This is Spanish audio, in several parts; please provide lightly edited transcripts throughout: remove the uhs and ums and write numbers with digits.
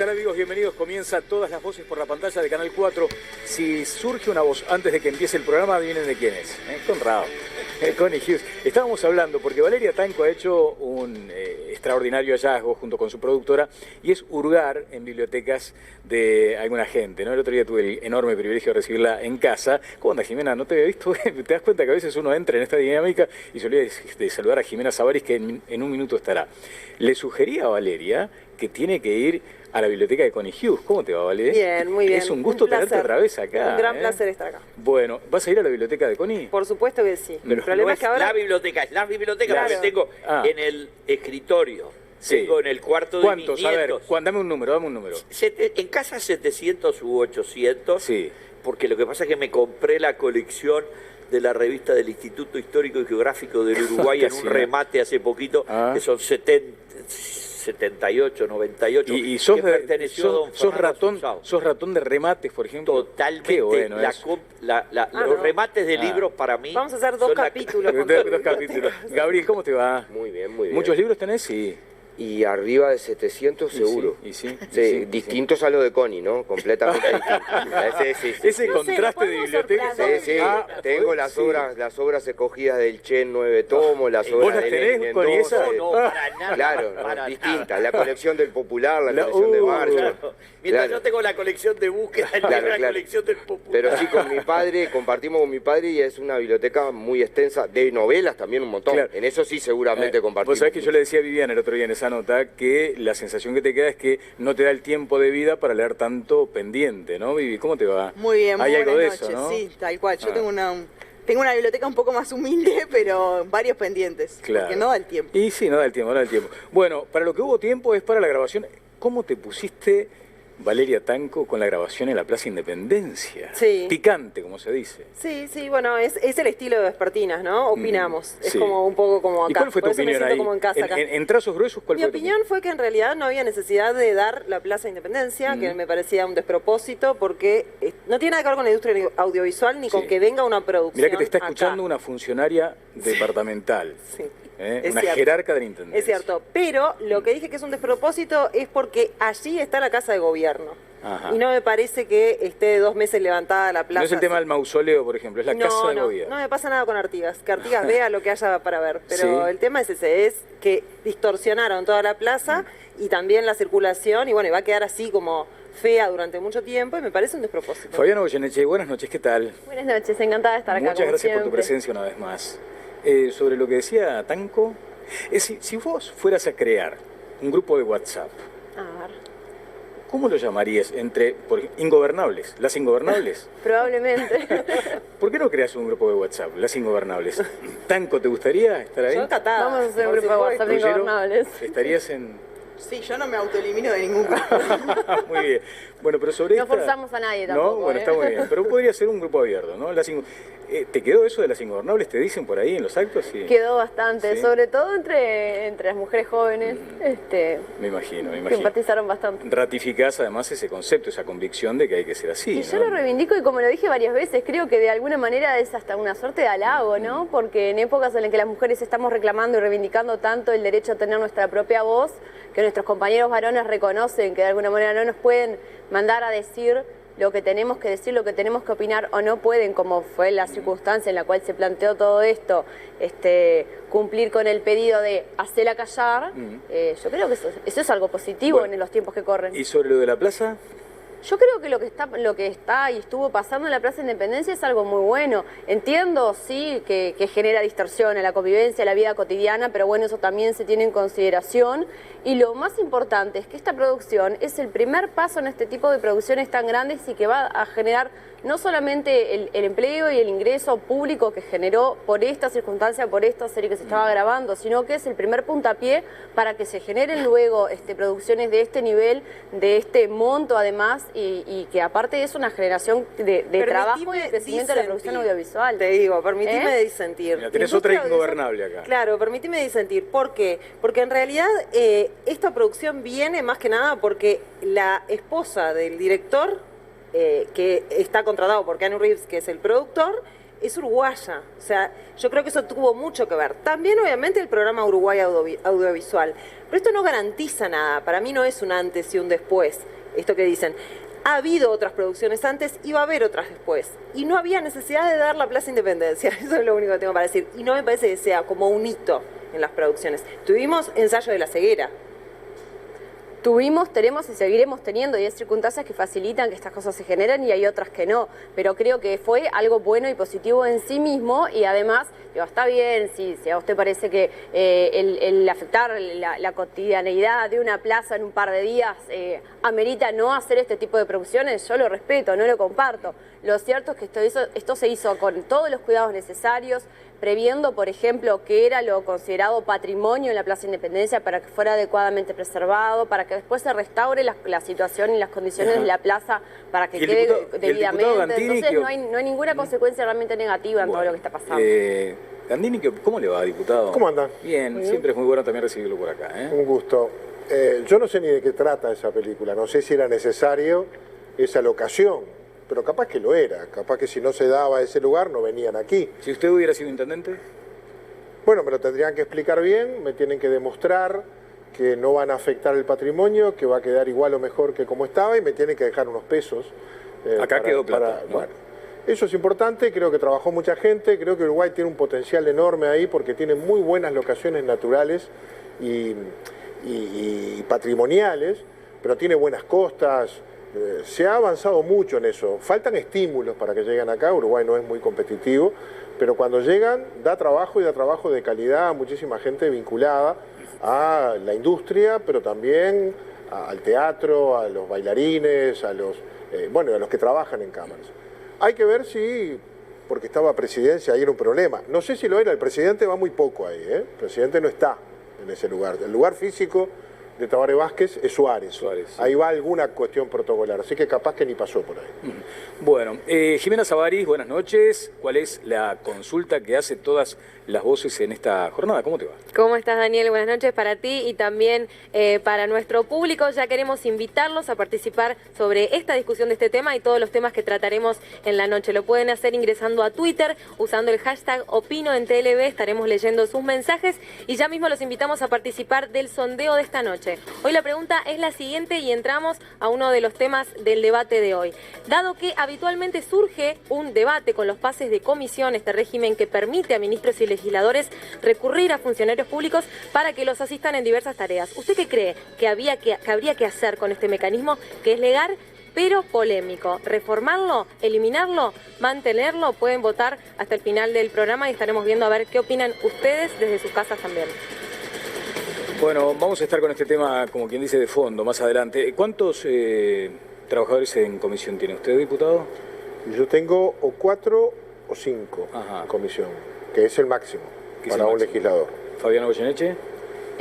tal amigos? Bienvenidos. Comienza Todas las Voces por la pantalla de Canal 4. Si surge una voz antes de que empiece el programa, adivinen de quién es. Conrado, Connie Hughes. Estábamos hablando porque Valeria Tanco ha hecho un extraordinario hallazgo junto con su productora y es hurgar en bibliotecas de alguna gente, ¿no? El otro día tuve el enorme privilegio de recibirla en casa. ¿Cómo anda, Jimena? No te había visto. Te das cuenta que a veces uno entra en esta dinámica y se olvida de saludar a Jimena Savaris, que en un minuto estará. Le sugería a Valeria que tiene que ir a la biblioteca de Connie Hughes. ¿Cómo te va, Valeria? Bien, muy bien. Es un gusto tenerte otra vez acá. Un gran placer estar acá. Bueno, ¿vas a ir a la biblioteca de Connie? Por supuesto que sí. Pero el problema no es que ahora... la biblioteca, es la biblioteca, Claro. porque tengo en el escritorio, tengo en el cuarto de mis ¿Cuántos? A ver, nietos. dame un número. En casa 700 u 800, Sí. porque lo que pasa es que me compré la colección de la revista del Instituto Histórico y Geográfico del Uruguay en un remate hace poquito, que son 78, 98, y sos, que perteneció a don Fernando sos ratón de remates, por ejemplo. Totalmente. Qué bueno los remates de libros para mí. Vamos a hacer dos capítulos. Dos capítulos. Gabriel, ¿cómo te va? Muy bien, muy bien. ¿Muchos libros tenés? Sí. Y arriba de 700 seguro. Sí, distintos a lo de Connie, ¿no? Completamente distintos. Ese contraste de biblioteca. Sí. Tengo las obras escogidas del Chen 9 tomos, las obras ¿Vos las de tenés, Lenin Connie, esa? No, para nada. Claro, para distintas. nada. La colección del Popular, la colección de Marshall. Mientras yo tengo la colección de búsqueda, la colección del Popular. Pero sí, con mi padre, compartimos con mi padre y es una biblioteca muy extensa, de novelas también un montón. Claro. En eso sí seguramente compartimos. Vos sabés que yo le decía a Viviana el otro día en esa nota que la sensación que te queda es que no te da el tiempo de vida para leer tanto pendiente, ¿no, Vivi? ¿Cómo te va? Muy bien, Hay muy algo buenas de eso, noches. ¿no? Sí, tal cual. Yo tengo una biblioteca un poco más humilde, pero varios pendientes. Claro. Porque no da el tiempo. Y sí, no da el tiempo. Bueno, para lo que hubo tiempo es para la grabación. ¿Cómo te pusiste, Valeria Tanco, con la grabación en la Plaza Independencia? Sí. Picante, como se dice. Sí, bueno, es el estilo de Vespertinas, ¿no? Opinamos. Es sí. como un poco como acá. ¿Y cuál fue tu Por eso me opinión siento ahí? como en casa acá. En trazos gruesos, ¿cuál Mi fue tu opinión fue que en realidad no había necesidad de dar la Plaza Independencia, que me parecía un despropósito, porque no tiene nada que ver con la industria audiovisual ni con que venga una producción. Mirá que te está escuchando acá. una funcionaria departamental. Sí. Una jerarca de la Intendencia. Es cierto, pero lo que dije que es un despropósito es porque allí está la Casa de Gobierno. Ajá. Y no me parece que esté 2 meses levantada la plaza. No es el tema del mausoleo, por ejemplo, es la Casa de Gobierno. No me pasa nada con Artigas, que Artigas vea lo que haya para ver, pero Sí. el tema es ese, es que distorsionaron toda la plaza y también la circulación, y bueno, y va a quedar así como fea durante mucho tiempo y me parece un despropósito. Fabiana Goyeneche, buenas noches, ¿qué tal? Buenas noches, encantada de estar acá. Muchas gracias por tu siempre. presencia una vez más. Sobre lo que decía Tanco, si vos fueras a crear un grupo de WhatsApp, A ver, ¿cómo lo llamarías? Ingobernables, las ingobernables. probablemente. ¿Por qué no creas un grupo de WhatsApp, las ingobernables? Tanco, ¿te gustaría estar ahí? Yo encantada. Vamos a hacer un por grupo de supuesto. WhatsApp Ruggiero, ingobernables. ¿Estarías en...? Sí, yo no me autoelimino de ningún grupo. Muy bien. Bueno, pero sobre No esta... forzamos a nadie tampoco. No, bueno, está muy bien. Pero podría ser un grupo abierto, ¿no? ¿Te quedó eso de las ingobernables? ¿Te dicen por ahí en los actos? Sí. Quedó bastante, ¿Sí? sobre todo entre las mujeres jóvenes, Me imagino. que empatizaron bastante. Ratificás además ese concepto, esa convicción de que hay que ser así, Y yo ¿no? lo reivindico y como lo dije varias veces, creo que de alguna manera es hasta una suerte de halago, ¿no? Porque en épocas en las que las mujeres estamos reclamando y reivindicando tanto el derecho a tener nuestra propia voz, que nuestros compañeros varones reconocen que de alguna manera no nos pueden mandar a decir lo que tenemos que decir, lo que tenemos que opinar o no pueden, como fue la circunstancia en la cual se planteó todo esto, cumplir con el pedido de hacerla callar, yo creo que eso es algo positivo Bueno, en los tiempos que corren. ¿Y sobre lo de la plaza? Yo creo que lo que está y estuvo pasando en la Plaza Independencia es algo muy bueno. Entiendo, sí, que genera distorsión en la convivencia, en la vida cotidiana, pero bueno, eso también se tiene en consideración. Y lo más importante es que esta producción es el primer paso en este tipo de producciones tan grandes y que va a generar no solamente el empleo y el ingreso público que generó por esta circunstancia, por esta serie que se estaba grabando, sino que es el primer puntapié para que se generen luego producciones de este nivel, de este monto además, y que aparte es una generación de trabajo y de crecimiento de la producción audiovisual. Te digo, permitime disentir. Mira, tenés otra ingobernable acá. Claro, permitime disentir. ¿Por qué? Porque en realidad esta producción viene más que nada porque la esposa del director, que está contratado por Keanu Reeves, que es el productor, es uruguaya. O sea, yo creo que eso tuvo mucho que ver. También, obviamente, el programa Uruguay Audiovisual. Pero esto no garantiza nada. Para mí no es un antes y un después. esto que dicen, ha habido otras producciones antes y va a haber otras después. Y no había necesidad de dar la Plaza Independencia, eso es lo único que tengo para decir. Y no me parece que sea como un hito en las producciones. Tuvimos Ensayo de la Ceguera. Tuvimos, tenemos y seguiremos teniendo, y hay circunstancias que facilitan que estas cosas se generen y hay otras que no, pero creo que fue algo bueno y positivo en sí mismo, y además, digo, está bien, si a usted parece que el afectar la cotidianeidad de una plaza en un par de días amerita no hacer este tipo de producciones, yo lo respeto, no lo comparto. Lo cierto es que esto se hizo con todos los cuidados necesarios, previendo, por ejemplo, que era lo considerado patrimonio en la Plaza Independencia para que fuera adecuadamente preservado, para que después se restaure la situación y las condiciones de la plaza para que quede debidamente. Entonces no hay ninguna consecuencia realmente negativa en todo lo que está pasando. Gandini, ¿cómo le va, diputado? ¿Cómo anda? Bien, siempre es muy bueno también recibirlo por acá. Un gusto. Yo no sé ni de qué trata esa película, no sé si era necesario esa locación, pero capaz que lo era, capaz que si no se daba ese lugar no venían aquí. Si usted hubiera sido intendente. Bueno, me lo tendrían que explicar bien, me tienen que demostrar que no van a afectar el patrimonio, que va a quedar igual o mejor que como estaba, y me tienen que dejar unos pesos. Acá quedó plata, ¿no? Bueno, eso es importante, creo que trabajó mucha gente, creo que Uruguay tiene un potencial enorme ahí porque tiene muy buenas locaciones naturales y patrimoniales, pero tiene buenas costas. Se ha avanzado mucho en eso. Faltan estímulos para que lleguen acá. Uruguay no es muy competitivo, pero cuando llegan da trabajo, y da trabajo de calidad a muchísima gente vinculada a la industria, pero también al teatro, a los bailarines, a los que trabajan en cámaras. Hay que ver si, porque estaba presidencia, ahí era un problema. No sé si lo era, el presidente va muy poco ahí, ¿eh? El presidente no está en ese lugar. El lugar físico de Tabaré Vázquez es Suárez. Sí. Ahí va alguna cuestión protocolar, así que capaz que ni pasó por ahí. Bueno, Jimena Sabaris, buenas noches. ¿Cuál es la consulta que hace todas las voces en esta jornada? ¿Cómo te va? ¿Cómo estás, Daniel? Buenas noches para ti y también para nuestro público. Ya queremos invitarlos a participar sobre esta discusión de este tema y todos los temas que trataremos en la noche. Lo pueden hacer ingresando a Twitter, usando el hashtag #OpinoEnTLV. Estaremos leyendo sus mensajes y ya mismo los invitamos a participar del sondeo de esta noche. Hoy la pregunta es la siguiente y entramos a uno de los temas del debate de hoy. Dado que habitualmente surge un debate con los pases de comisión, este régimen que permite a ministros y legisladores recurrir a funcionarios públicos para que los asistan en diversas tareas. ¿Usted qué cree que habría que hacer con este mecanismo que es legal pero polémico? ¿Reformarlo? ¿Eliminarlo? ¿Mantenerlo? Pueden votar hasta el final del programa y estaremos viendo a ver qué opinan ustedes desde sus casas también. Bueno, vamos a estar con este tema, como quien dice, de fondo más adelante. ¿Cuántos trabajadores en comisión tiene usted, diputado? Yo tengo o 4 o 5 en comisión, que es el máximo para un legislador. Fabiano Goyeneche.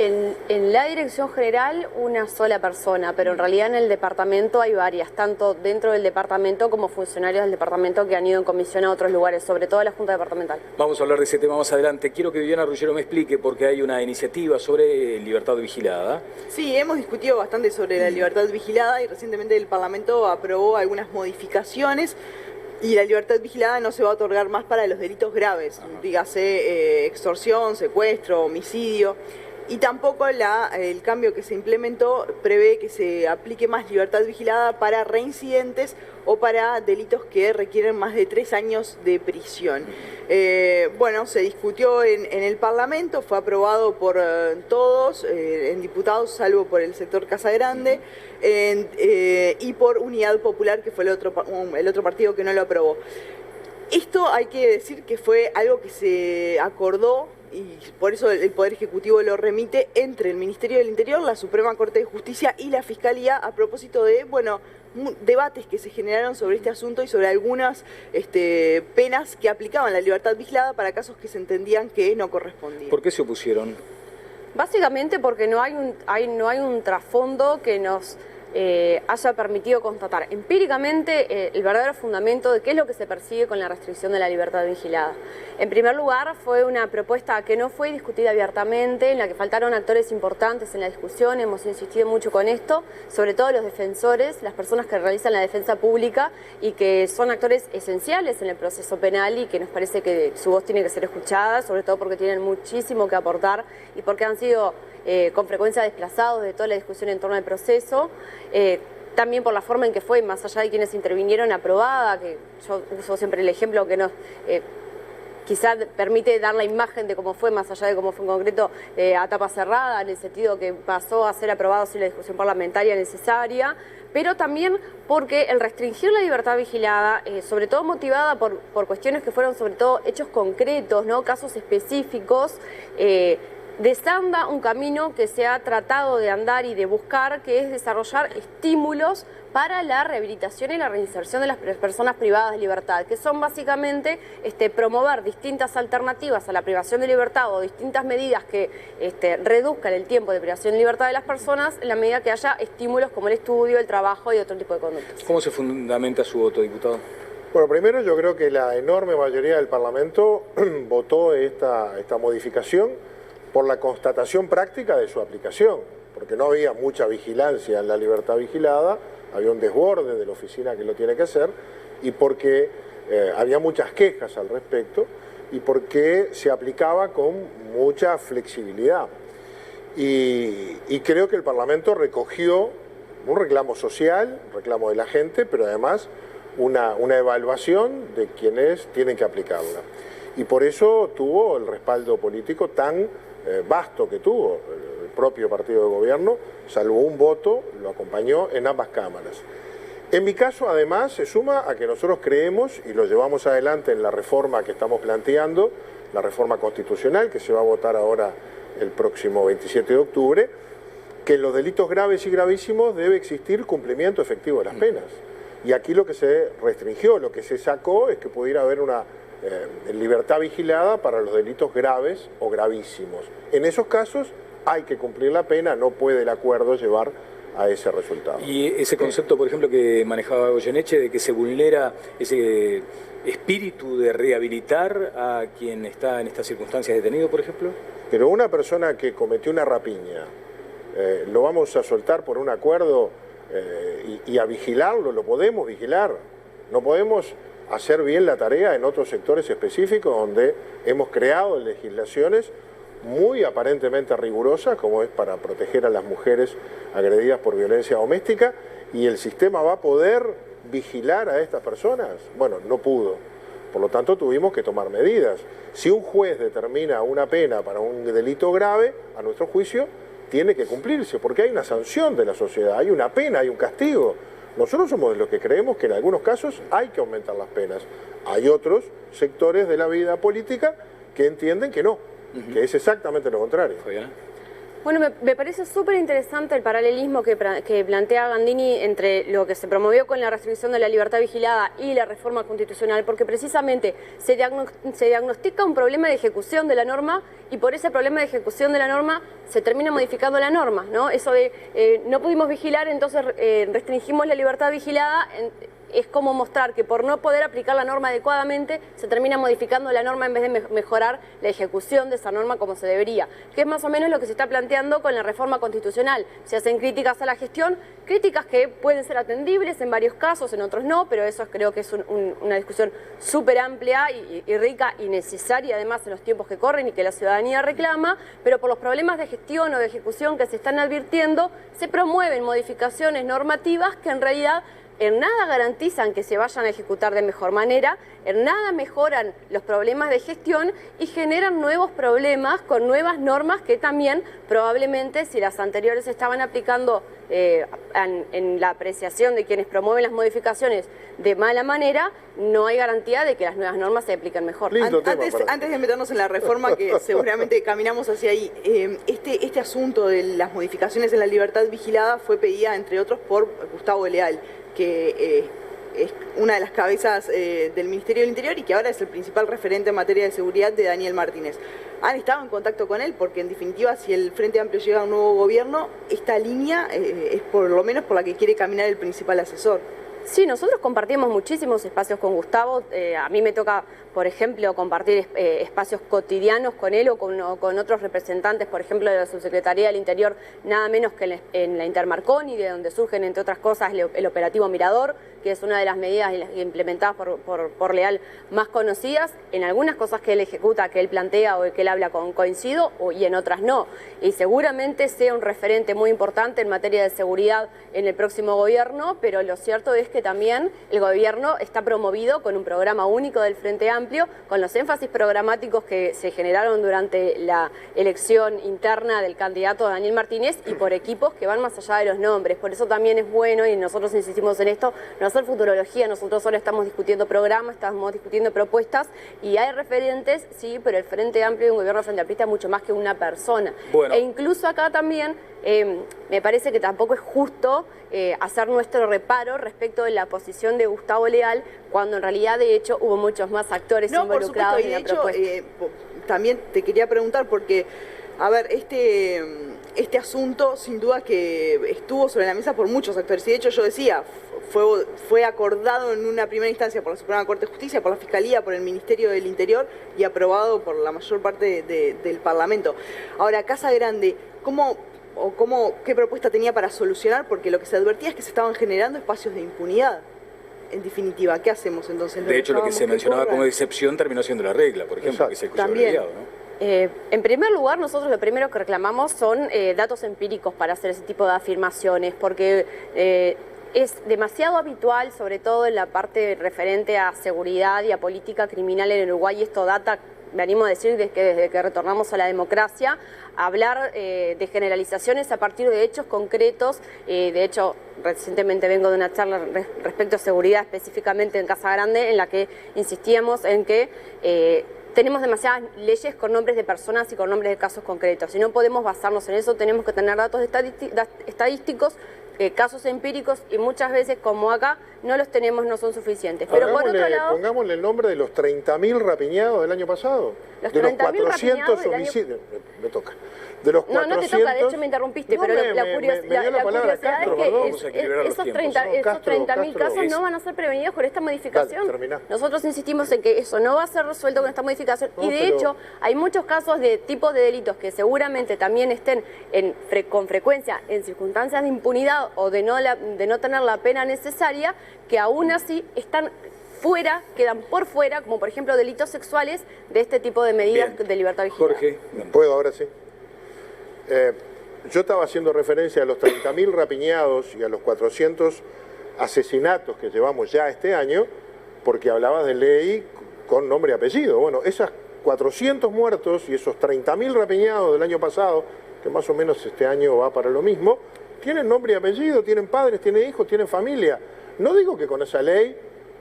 En la dirección general una sola persona, pero en realidad en el departamento hay varias, tanto dentro del departamento como funcionarios del departamento que han ido en comisión a otros lugares, sobre todo a la Junta Departamental. Vamos a hablar de ese tema más adelante. Quiero que Viviana Ruggiero me explique porque hay una iniciativa sobre libertad vigilada. Sí, hemos discutido bastante sobre la libertad vigilada y recientemente el Parlamento aprobó algunas modificaciones. Y la libertad vigilada no se va a otorgar más para los delitos graves, dígase extorsión, secuestro, homicidio. Y tampoco el cambio que se implementó prevé que se aplique más libertad vigilada para reincidentes o para delitos que requieren más de 3 años de prisión. Bueno, se discutió en el Parlamento, fue aprobado por todos, en diputados, salvo por el sector Casa Grande, y por Unidad Popular, que fue el otro partido que no lo aprobó. Esto hay que decir que fue algo que se acordó, y por eso el Poder Ejecutivo lo remite, entre el Ministerio del Interior, la Suprema Corte de Justicia y la Fiscalía, a propósito de, debates que se generaron sobre este asunto y sobre algunas penas que aplicaban la libertad vigilada para casos que se entendían que no correspondían. ¿Por qué se opusieron? Básicamente porque no hay un trasfondo que nos haya permitido constatar empíricamente el verdadero fundamento de qué es lo que se persigue con la restricción de la libertad vigilada. En primer lugar, fue una propuesta que no fue discutida abiertamente, en la que faltaron actores importantes en la discusión. Hemos insistido mucho con esto, sobre todo los defensores, las personas que realizan la defensa pública y que son actores esenciales en el proceso penal y que nos parece que su voz tiene que ser escuchada, sobre todo porque tienen muchísimo que aportar y porque han sido con frecuencia desplazados de toda la discusión en torno al proceso. también por la forma en que fue, más allá de quienes intervinieron, aprobada, que yo uso siempre el ejemplo que nos... quizá permite dar la imagen de cómo fue, más allá de cómo fue en concreto, a tapa cerrada, en el sentido que pasó a ser aprobado sin la discusión parlamentaria necesaria, pero también porque el restringir la libertad vigilada, sobre todo motivada por cuestiones que fueron sobre todo hechos concretos, ¿no? Casos específicos, desanda un camino que se ha tratado de andar y de buscar, que es desarrollar estímulos para la rehabilitación y la reinserción de las personas privadas de libertad, que son básicamente promover distintas alternativas a la privación de libertad o distintas medidas que reduzcan el tiempo de privación de libertad de las personas en la medida que haya estímulos como el estudio, el trabajo y otro tipo de conductas. ¿Cómo se fundamenta su voto, diputado? Bueno, primero yo creo que la enorme mayoría del Parlamento votó esta modificación por la constatación práctica de su aplicación, porque no había mucha vigilancia en la libertad vigilada, había un desborde de la oficina que lo tiene que hacer, y porque había muchas quejas al respecto, y porque se aplicaba con mucha flexibilidad. Y creo que el Parlamento recogió un reclamo social, un reclamo de la gente, pero además una evaluación de quienes tienen que aplicarla. Y por eso tuvo el respaldo político tan vasto que tuvo. El propio partido de gobierno, salvo un voto, lo acompañó en ambas cámaras. En mi caso, además, se suma a que nosotros creemos, y lo llevamos adelante en la reforma que estamos planteando, la reforma constitucional, que se va a votar ahora el próximo 27 de octubre, que en los delitos graves y gravísimos debe existir cumplimiento efectivo de las penas. Y aquí lo que se restringió, lo que se sacó, es que pudiera haber una libertad vigilada para los delitos graves o gravísimos. En esos casos hay que cumplir la pena, no puede el acuerdo llevar a ese resultado. Y ese concepto, por ejemplo, que manejaba Goyeneche, de que se vulnera ese espíritu de rehabilitar a quien está en estas circunstancias detenido, por ejemplo. Pero una persona que cometió una rapiña, lo vamos a soltar por un acuerdo y a vigilarlo, lo podemos vigilar. No podemos hacer bien la tarea en otros sectores específicos donde hemos creado legislaciones muy aparentemente rigurosas, como es para proteger a las mujeres agredidas por violencia doméstica, y el sistema va a poder vigilar a estas personas. Bueno, no pudo. Por lo tanto, tuvimos que tomar medidas. Si un juez determina una pena para un delito grave, a nuestro juicio, tiene que cumplirse, porque hay una sanción de la sociedad, hay una pena, hay un castigo. Nosotros somos de los que creemos que en algunos casos hay que aumentar las penas. Hay otros sectores de la vida política que entienden que no, que es exactamente lo contrario. Bueno, me parece súper interesante el paralelismo que plantea Gandini entre lo que se promovió con la restricción de la libertad vigilada y la reforma constitucional, porque precisamente se diagnostica un problema de ejecución de la norma y por ese problema de ejecución de la norma se termina modificando la norma, ¿no? Eso de no pudimos vigilar, entonces restringimos la libertad vigilada. Es como mostrar que por no poder aplicar la norma adecuadamente se termina modificando la norma en vez de mejorar la ejecución de esa norma como se debería, que es más o menos lo que se está planteando con la reforma constitucional. Se hacen críticas a la gestión, críticas que pueden ser atendibles en varios casos, en otros no, pero eso creo que es una discusión súper amplia y rica y necesaria además en los tiempos que corren y que la ciudadanía reclama, pero por los problemas de gestión o de ejecución que se están advirtiendo, se promueven modificaciones normativas que en realidad en nada garantizan que se vayan a ejecutar de mejor manera, en nada mejoran los problemas de gestión y generan nuevos problemas con nuevas normas que también probablemente, si las anteriores se estaban aplicando en la apreciación de quienes promueven las modificaciones de mala manera, no hay garantía de que las nuevas normas se apliquen mejor. Antes de meternos en la reforma, que seguramente caminamos hacia ahí, este asunto de las modificaciones en la libertad vigilada fue pedida, entre otros, por Gustavo Leal, que es una de las cabezas del Ministerio del Interior y que ahora es el principal referente en materia de seguridad de Daniel Martínez. Han estado en contacto con él porque, en definitiva, si el Frente Amplio llega a un nuevo gobierno, esta línea es por lo menos por la que quiere caminar el principal asesor. Sí, nosotros compartimos muchísimos espacios con Gustavo. A mí me toca, por ejemplo, compartir espacios cotidianos con él o con otros representantes, por ejemplo, de la Subsecretaría del Interior, nada menos que en la Intermarconi, de donde surgen, entre otras cosas, el operativo Mirador, que es una de las medidas implementadas por Leal más conocidas. En algunas cosas que él ejecuta, que él plantea o que él habla coincido, y en otras no. Y seguramente sea un referente muy importante en materia de seguridad en el próximo gobierno, pero lo cierto es que también el gobierno está promovido con un programa único del Frente Amplio, con los énfasis programáticos que se generaron durante la elección interna del candidato Daniel Martínez y por equipos que van más allá de los nombres. Por eso también es bueno, y nosotros insistimos en esto, no hacer futurología. Nosotros ahora estamos discutiendo programas, estamos discutiendo propuestas y hay referentes, sí, pero el Frente Amplio y un gobierno frente amplista es mucho más que una persona. Bueno. E incluso acá también me parece que tampoco es justo hacer nuestro reparo respecto de la posición de Gustavo Leal, cuando en realidad de hecho hubo muchos más actores involucrados en la propuesta. También te quería preguntar porque, a ver, este asunto sin duda que estuvo sobre la mesa por muchos actores, y de hecho yo decía, fue acordado en una primera instancia por la Suprema Corte de Justicia, por la Fiscalía, por el Ministerio del Interior y aprobado por la mayor parte del Parlamento. Ahora, Casa Grande, ¿qué propuesta tenía para solucionar? Porque lo que se advertía es que se estaban generando espacios de impunidad. En definitiva, ¿qué hacemos entonces? De hecho, lo que se mencionaba como excepción terminó siendo la regla, por ejemplo, que es el cuello abreviado, ¿no? En primer lugar, nosotros lo primero que reclamamos son datos empíricos para hacer ese tipo de afirmaciones, porque es demasiado habitual, sobre todo en la parte referente a seguridad y a política criminal en Uruguay, esto data, me animo a decir, desde que retornamos a la democracia, hablar de generalizaciones a partir de hechos concretos. De hecho, recientemente vengo de una charla respecto a seguridad específicamente en Casa Grande, en la que insistíamos en que tenemos demasiadas leyes con nombres de personas y con nombres de casos concretos. Si no podemos basarnos en eso, tenemos que tener datos estadísticos, casos empíricos, y muchas veces, como acá, no los tenemos, no son suficientes. Pero por otro lado, pongámosle el nombre de los 30.000 rapiñados del año pasado. Los de los 400 homicidios. Me toca. De los 400... No te toca, de hecho me interrumpiste, no, pero la me curiosidad es es que esos 30.000 casos no van a ser prevenidos con esta modificación. Dale, nosotros insistimos en que eso no va a ser resuelto con esta modificación, y de hecho hay muchos casos de tipos de delitos que seguramente también estén con frecuencia en circunstancias de impunidad o de no tener la pena necesaria, que aún así están fuera, quedan por fuera, como por ejemplo delitos sexuales, de este tipo de medidas de libertad vigilada. Jorge, ¿puedo ahora sí? Yo estaba haciendo referencia a los 30.000 rapiñados y a los 400 asesinatos que llevamos ya este año, porque hablabas de ley con nombre y apellido. Bueno, esas 400 muertos y esos 30.000 rapiñados del año pasado, que más o menos este año va para lo mismo, tienen nombre y apellido, tienen padres, tienen hijos, tienen familia. No digo que con esa ley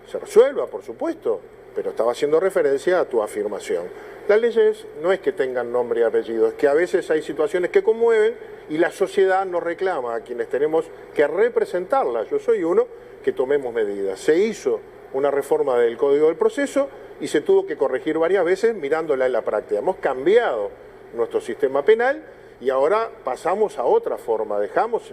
se resuelva, por supuesto, pero estaba haciendo referencia a tu afirmación. Las leyes no es que tengan nombre y apellido, es que a veces hay situaciones que conmueven y la sociedad nos reclama a quienes tenemos que representarlas. Yo soy uno que tomemos medidas. Se hizo una reforma del Código del Proceso y se tuvo que corregir varias veces mirándola en la práctica. Hemos cambiado nuestro sistema penal y ahora pasamos a otra forma, dejamos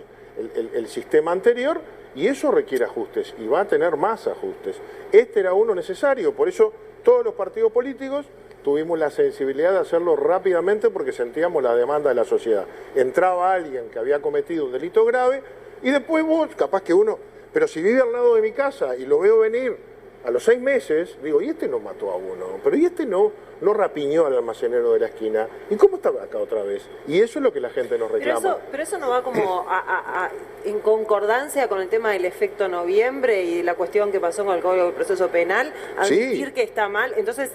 el sistema anterior y eso requiere ajustes y va a tener más ajustes. Este era uno necesario, por eso todos los partidos políticos tuvimos la sensibilidad de hacerlo rápidamente porque sentíamos la demanda de la sociedad. Entraba alguien que había cometido un delito grave y después vos, capaz que uno, pero si vive al lado de mi casa y lo veo venir a los 6 meses, digo, y este no mató a uno, pero y este no rapiñó al almacenero de la esquina. ¿Y cómo estaba acá otra vez? Y eso es lo que la gente nos reclama. Pero eso no va como en concordancia con el tema del efecto noviembre y la cuestión que pasó con el Código del Proceso Penal, admitir que está mal. Entonces,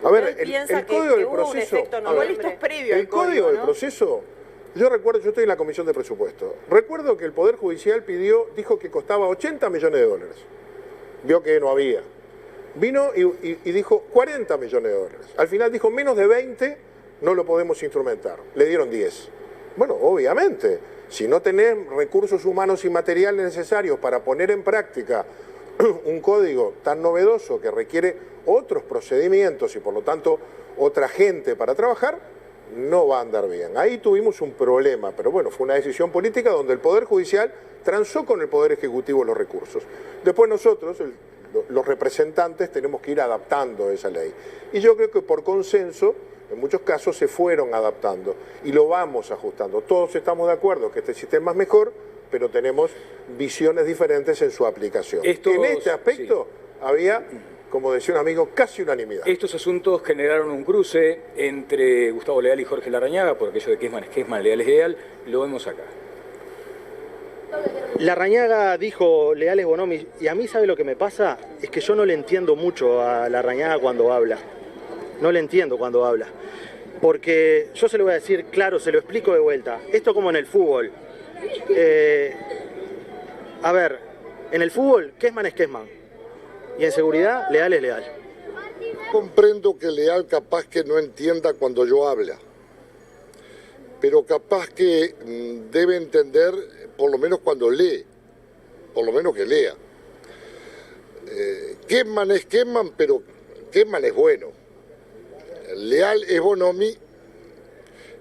a ver, piensa el Código del hubo Proceso, un efecto noviembre. Esto es previo el Código del Proceso, yo recuerdo, yo estoy en la Comisión de Presupuesto, recuerdo que el Poder Judicial dijo que costaba $80 millones. Vio que no había. Vino y dijo 40 millones de dólares. Al final dijo menos de 20 no lo podemos instrumentar. Le dieron 10. Bueno, obviamente, si no tenés recursos humanos y materiales necesarios para poner en práctica un código tan novedoso que requiere otros procedimientos y por lo tanto otra gente para trabajar, no va a andar bien. Ahí tuvimos un problema, pero bueno, fue una decisión política donde el Poder Judicial transó con el Poder Ejecutivo los recursos. Después nosotros, los representantes, tenemos que ir adaptando esa ley. Y yo creo que por consenso, en muchos casos se fueron adaptando y lo vamos ajustando. Todos estamos de acuerdo que este sistema es mejor, pero tenemos visiones diferentes en su aplicación. En este aspecto había, como decía un amigo, casi unanimidad. Estos asuntos generaron un cruce entre Gustavo Leal y Jorge Larrañaga, por aquello de Kessman es Kessman, Leal es Leal, lo vemos acá. Larrañaga dijo Leal es Bonomi, y a mí, ¿sabe lo que me pasa? Es que yo no le entiendo mucho a Larrañaga cuando habla. No le entiendo cuando habla. Porque yo se lo voy a decir claro, se lo explico de vuelta. Esto como en el fútbol. A ver, en el fútbol, Kessman es Kessman. Y en seguridad, Leal es Leal. Comprendo que Leal capaz que no entienda cuando yo habla. Pero capaz que debe entender, por lo menos cuando lee. Por lo menos que lea. Kessman es Kessman, pero Kessman es bueno. Leal es Bonomi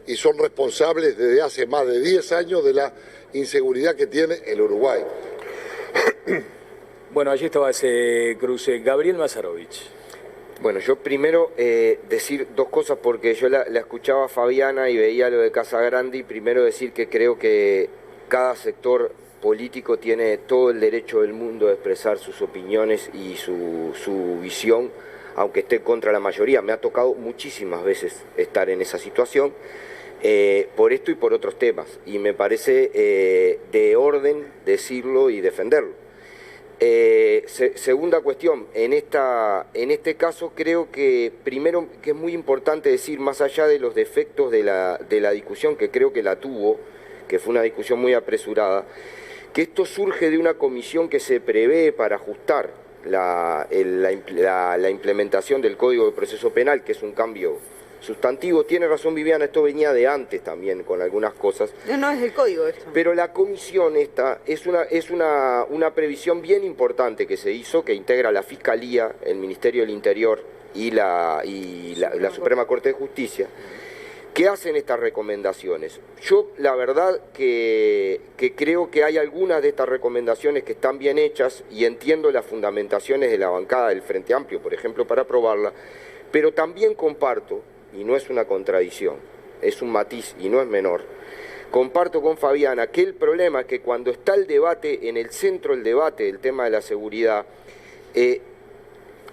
y son responsables desde hace más de 10 años de la inseguridad que tiene el Uruguay. Bueno, allí estaba ese cruce. Gabriel Mazarovich. Bueno, yo primero decir dos cosas porque yo la escuchaba a Fabiana y veía lo de Casagrande, y primero decir que creo que cada sector político tiene todo el derecho del mundo de expresar sus opiniones y su visión, aunque esté contra la mayoría. Me ha tocado muchísimas veces estar en esa situación, por esto y por otros temas, y me parece de orden decirlo y defenderlo. Segunda cuestión, en este caso creo que primero que es muy importante decir, más allá de los defectos de la discusión, que creo que la tuvo, que fue una discusión muy apresurada, que esto surge de una comisión que se prevé para ajustar la implementación del Código de Proceso Penal, que es un cambio sustantivo. Tiene razón Viviana, esto venía de antes también con algunas cosas. No es del código esto. Pero la comisión esta es una previsión bien importante que se hizo, que integra la Fiscalía, el Ministerio del Interior y la Suprema Corte de Justicia, que hacen estas recomendaciones. Yo la verdad que creo que hay algunas de estas recomendaciones que están bien hechas, y entiendo las fundamentaciones de la bancada del Frente Amplio, por ejemplo, para aprobarla, pero también comparto, y no es una contradicción, es un matiz y no es menor, comparto con Fabiana que el problema es que cuando está el debate, en el centro del debate, el tema de la seguridad,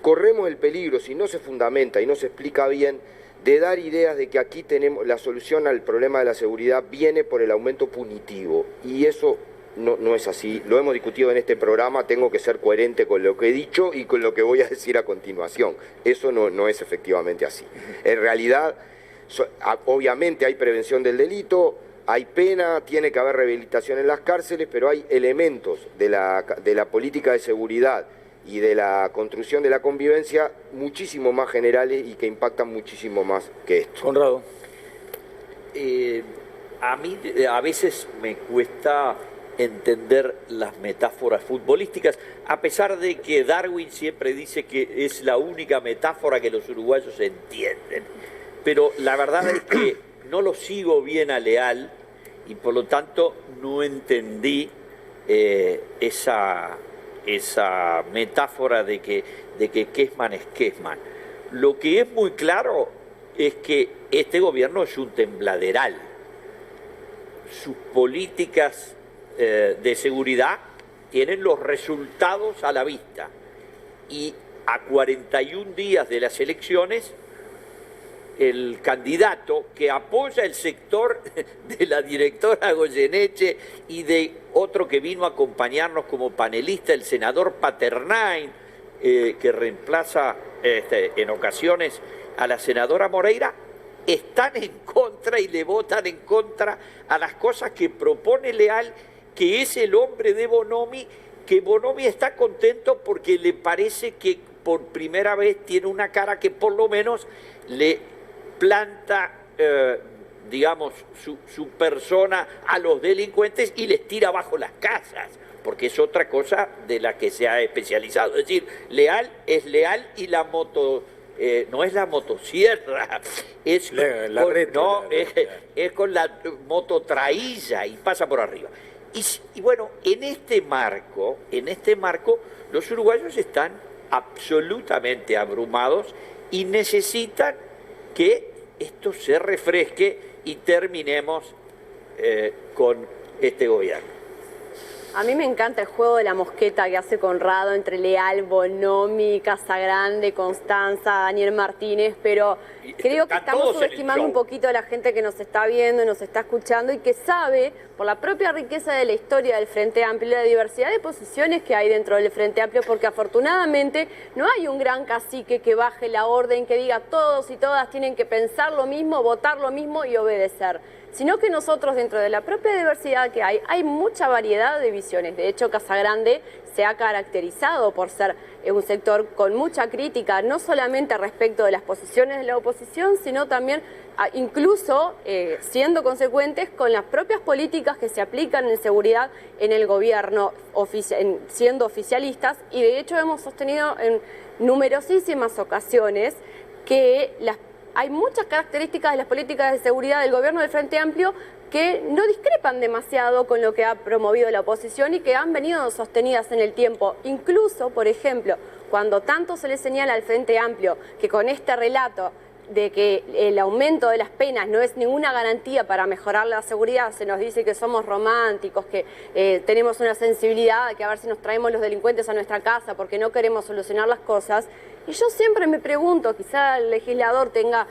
corremos el peligro, si no se fundamenta y no se explica bien, de dar ideas de que aquí tenemos la solución al problema de la seguridad viene por el aumento punitivo, y eso no es así. Lo hemos discutido en este programa, tengo que ser coherente con lo que he dicho y con lo que voy a decir a continuación. Eso no es efectivamente así. En realidad, obviamente hay prevención del delito, hay pena, tiene que haber rehabilitación en las cárceles, pero hay elementos de la política de seguridad y de la construcción de la convivencia muchísimo más generales y que impactan muchísimo más que esto. Conrado. A mí a veces me cuesta entender las metáforas futbolísticas, a pesar de que Darwin siempre dice que es la única metáfora que los uruguayos entienden. Pero la verdad es que no lo sigo bien a Leal y por lo tanto no entendí esa metáfora de que Kessman es Kessman. Lo que es muy claro es que este gobierno es un tembladeral. Sus políticas de seguridad tienen los resultados a la vista, y a 41 días de las elecciones el candidato que apoya el sector de la directora Goyeneche y de otro que vino a acompañarnos como panelista, el senador Paternain, que reemplaza en ocasiones a la senadora Moreira, están en contra y le votan en contra a las cosas que propone Leal, que es el hombre de Bonomi, que Bonomi está contento porque le parece que por primera vez tiene una cara que por lo menos le planta, digamos, su persona a los delincuentes y les tira abajo las casas, porque es otra cosa de la que se ha especializado. Es decir, Leal es Leal y la moto... no es la motosierra, es con la mototraílla y pasa por arriba. Y bueno, en este marco, los uruguayos están absolutamente abrumados y necesitan que esto se refresque y terminemos con este gobierno. A mí me encanta el juego de la mosqueta que hace Conrado entre Leal, Bonomi, Casagrande, Constanza, Daniel Martínez, pero creo que estamos subestimando un poquito a la gente que nos está viendo, nos está escuchando y que sabe, por la propia riqueza de la historia del Frente Amplio y la diversidad de posiciones que hay dentro del Frente Amplio, porque afortunadamente no hay un gran cacique que baje la orden, que diga todos y todas tienen que pensar lo mismo, votar lo mismo y obedecer, sino que nosotros dentro de la propia diversidad que hay mucha variedad de visiones. De hecho, Casagrande se ha caracterizado por ser un sector con mucha crítica, no solamente respecto de las posiciones de la oposición, sino también incluso siendo consecuentes con las propias políticas que se aplican en seguridad en el gobierno, siendo oficialistas, y de hecho hemos sostenido en numerosísimas ocasiones que hay muchas características de las políticas de seguridad del gobierno del Frente Amplio que no discrepan demasiado con lo que ha promovido la oposición y que han venido sostenidas en el tiempo. Incluso, por ejemplo, cuando tanto se le señala al Frente Amplio que con este relato de que el aumento de las penas no es ninguna garantía para mejorar la seguridad, se nos dice que somos románticos, que tenemos una sensibilidad, que a ver si nos traemos los delincuentes a nuestra casa porque no queremos solucionar las cosas. Y yo siempre me pregunto, quizá el legislador tenga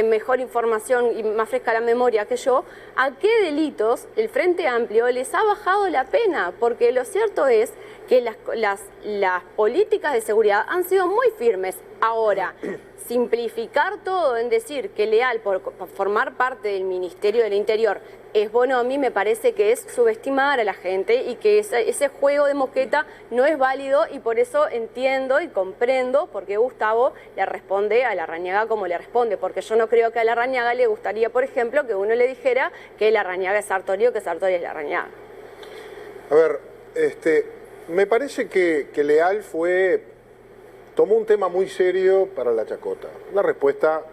mejor información y más fresca la memoria que yo, ¿a qué delitos el Frente Amplio les ha bajado la pena? Porque lo cierto es que las políticas de seguridad han sido muy firmes. Ahora, simplificar todo en decir que Leal, por formar parte del Ministerio del Interior, es Bonomi, me parece que es subestimar a la gente y que ese juego de mosqueta no es válido, y por eso entiendo y comprendo por qué Gustavo le responde a Larrañaga como le responde, porque yo no creo que a Larrañaga le gustaría, por ejemplo, que uno le dijera que Larrañaga es Sartori o que Sartori es Larrañaga. A ver, me parece que Leal tomó un tema muy serio para la chacota. La respuesta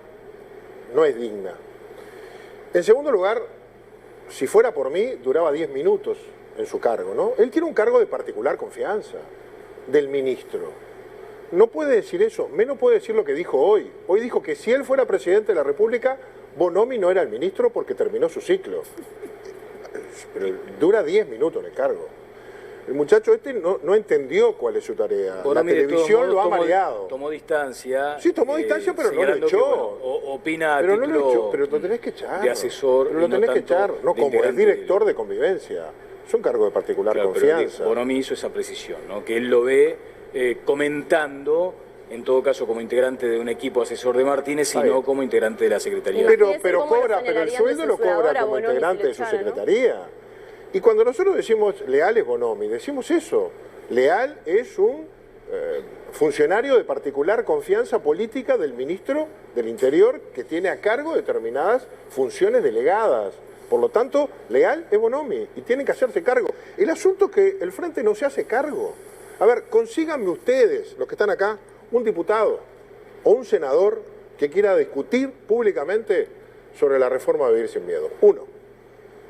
no es digna. En segundo lugar, si fuera por mí, duraba 10 minutos en su cargo, ¿no? Él tiene un cargo de particular confianza del ministro. No puede decir eso, menos puede decir lo que dijo hoy. Hoy dijo que si él fuera presidente de la República, Bonomi no era el ministro porque terminó su ciclo. Pero dura 10 minutos en el cargo. El muchacho no entendió cuál es su tarea. Bonomi, la televisión lo ha mareado. Tomó distancia. Sí, tomó distancia, pero no lo echó. Opina pero no lo echó, pero lo tenés que echar. De asesor. Pero lo tenés que echar, no como el director de convivencia. Es un cargo de particular confianza. Pero Bonomi hizo esa precisión, ¿no? Que él lo ve comentando, en todo caso como integrante de un equipo asesor de Martínez y no como integrante de la Secretaría. Pero el sueldo lo cobra como integrante de su secretaría. Y cuando nosotros decimos Leal es Bonomi, decimos eso. Leal es un funcionario de particular confianza política del ministro del Interior que tiene a cargo determinadas funciones delegadas. Por lo tanto, Leal es Bonomi y tienen que hacerse cargo. El asunto es que el Frente no se hace cargo. A ver, consíganme ustedes, los que están acá, un diputado o un senador que quiera discutir públicamente sobre la reforma de Vivir Sin Miedo. Uno.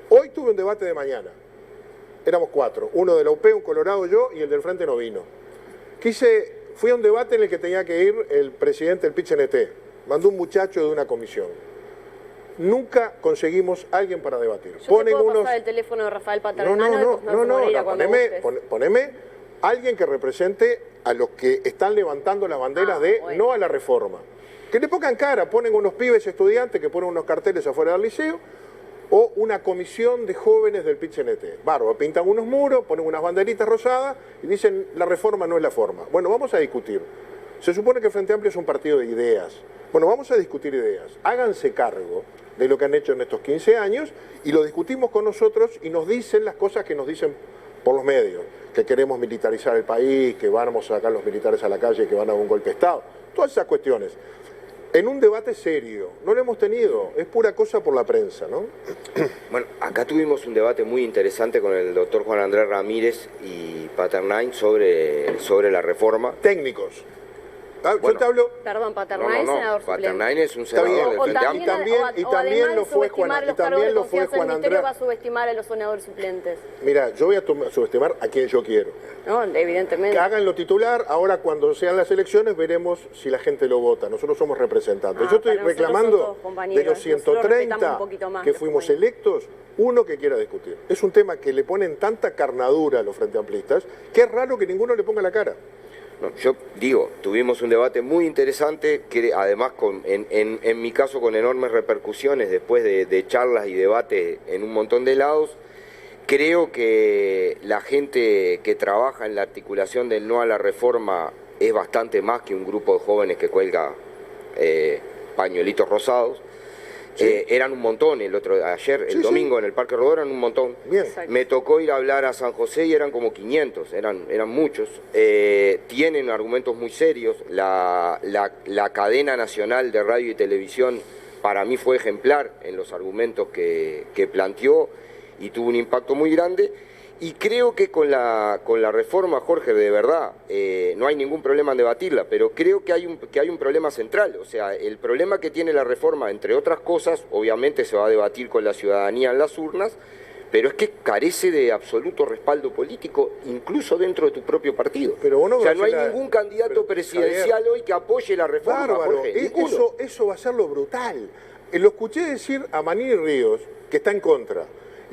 Hoy tuve un debate de mañana. Éramos 4. Uno de la UP, un colorado, yo, y el del Frente no vino. Fui a un debate en el que tenía que ir el presidente del PIT-CNT. Mandó un muchacho de una comisión. Nunca conseguimos alguien para debatir. Yo te puedo pasar el teléfono de Rafael Patarnano. Poneme alguien que represente a los que están levantando las banderas no a la reforma. Que le pongan cara, ponen unos pibes estudiantes que ponen unos carteles afuera del liceo, o una comisión de jóvenes del PIT-CNT. Bárbaro, pintan unos muros, ponen unas banderitas rosadas y dicen la reforma no es la forma. Bueno, vamos a discutir. Se supone que el Frente Amplio es un partido de ideas. Bueno, vamos a discutir ideas. Háganse cargo de lo que han hecho en estos 15 años y lo discutimos con nosotros y nos dicen las cosas que nos dicen por los medios. Que queremos militarizar el país, que vamos a sacar los militares a la calle, que van a un golpe de Estado. Todas esas cuestiones. En un debate serio, no lo hemos tenido, es pura cosa por la prensa, ¿no? Bueno, acá tuvimos un debate muy interesante con el doctor Juan Andrés Ramírez y Paternain sobre la reforma. Técnicos. Yo te hablo... Perdón, Paternais, senador suplente. Paternais es un senador del Frente Amplio. Y también lo fue Juan Andrés. Va a subestimar a los senadores suplentes. Mira, yo voy a subestimar a quien yo quiero. No, evidentemente. Que háganlo titular, ahora cuando sean las elecciones veremos si la gente lo vota. Nosotros somos representantes. Yo estoy reclamando de los 130 que fuimos electos, uno que quiera discutir. Es un tema que le ponen tanta carnadura a los frente amplistas que es raro que ninguno le ponga la cara. No, yo digo, tuvimos un debate muy interesante, que además en mi caso con enormes repercusiones después de charlas y debates en un montón de lados. Creo que la gente que trabaja en la articulación del no a la reforma es bastante más que un grupo de jóvenes que cuelga pañuelitos rosados. Sí. Eran un montón el domingo en el Parque Rodó eran un montón. Bien. Me tocó ir a hablar a San José y eran como 500, eran muchos. Tienen argumentos muy serios. La cadena nacional de radio y televisión para mí fue ejemplar en los argumentos que planteó y tuvo un impacto muy grande. Y creo que con la reforma, Jorge, de verdad, no hay ningún problema en debatirla, pero creo que hay un problema central. O sea, el problema que tiene la reforma, entre otras cosas, obviamente se va a debatir con la ciudadanía en las urnas, pero es que carece de absoluto respaldo político, incluso dentro de tu propio partido. Pero vos no, o sea, no hay ningún candidato presidencial hoy que apoye la reforma, bárbaro, Jorge. Eso va a ser lo brutal. Lo escuché decir a Manini Ríos, que está en contra.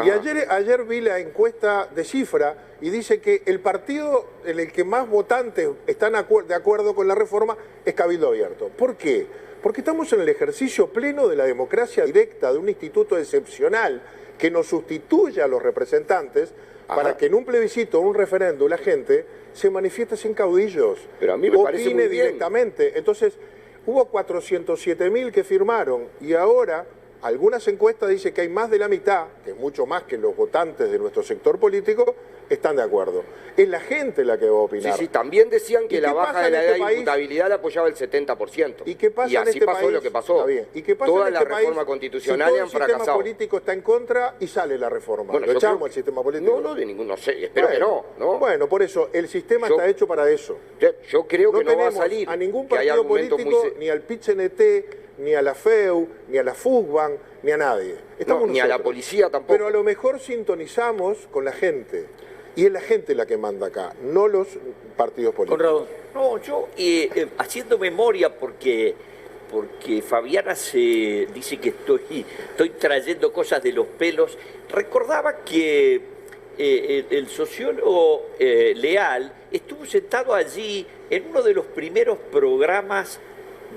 Y ayer vi la encuesta de Cifra y dice que el partido en el que más votantes están de acuerdo con la reforma es Cabildo Abierto. ¿Por qué? Porque estamos en el ejercicio pleno de la democracia directa, de un instituto excepcional que nos sustituye a los representantes para que en un plebiscito o un referéndum la gente se manifieste sin caudillos. Pero a mí me parece muy bien. Directamente. Entonces, hubo 407.000 que firmaron y ahora... Algunas encuestas dicen que hay más de la mitad, que es mucho más que los votantes de nuestro sector político, están de acuerdo. Es la gente la que va a opinar. Sí, también decían que la baja de la edad de imputabilidad la apoyaba el 70%. ¿Y qué pasa y así en este pasó país? lo que pasó. Está bien. ¿Y qué pasa Todas en este las reformas constitucionales han fracasado. El sistema político está en contra y sale la reforma. Bueno, ¿Lo echamos al sistema político? No, de ningún, no sé, espero que no. Bueno, por eso, el sistema está hecho para eso. Yo creo que no va a salir. A ningún partido político, ni al PIT-CNT, ni a la FEU, ni a la FUSBAN, ni a nadie. Ni a la policía tampoco. Pero a lo mejor sintonizamos con la gente. Y es la gente la que manda acá, no los partidos políticos. Conrado. No, yo haciendo memoria porque Fabiana se dice que estoy trayendo cosas de los pelos. Recordaba que el sociólogo Leal estuvo sentado allí en uno de los primeros programas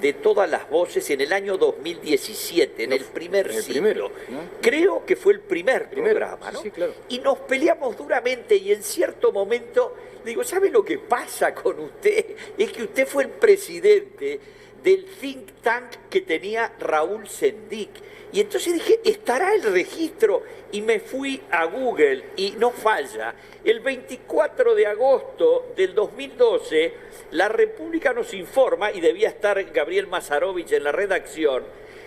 de Todas las Voces en el año 2017, en el primer ciclo. ¿no? Creo que fue el primer programa, ¿no? Sí, claro. Y nos peleamos duramente y en cierto momento le digo, ¿sabe lo que pasa con usted? Es que usted fue el presidente del think tank que tenía Raúl Sendic. Y entonces dije, ¿estará el registro? Y me fui a Google y no falla. El 24 de agosto del 2012, La República nos informa, y debía estar Gabriel Mazarovich en la redacción,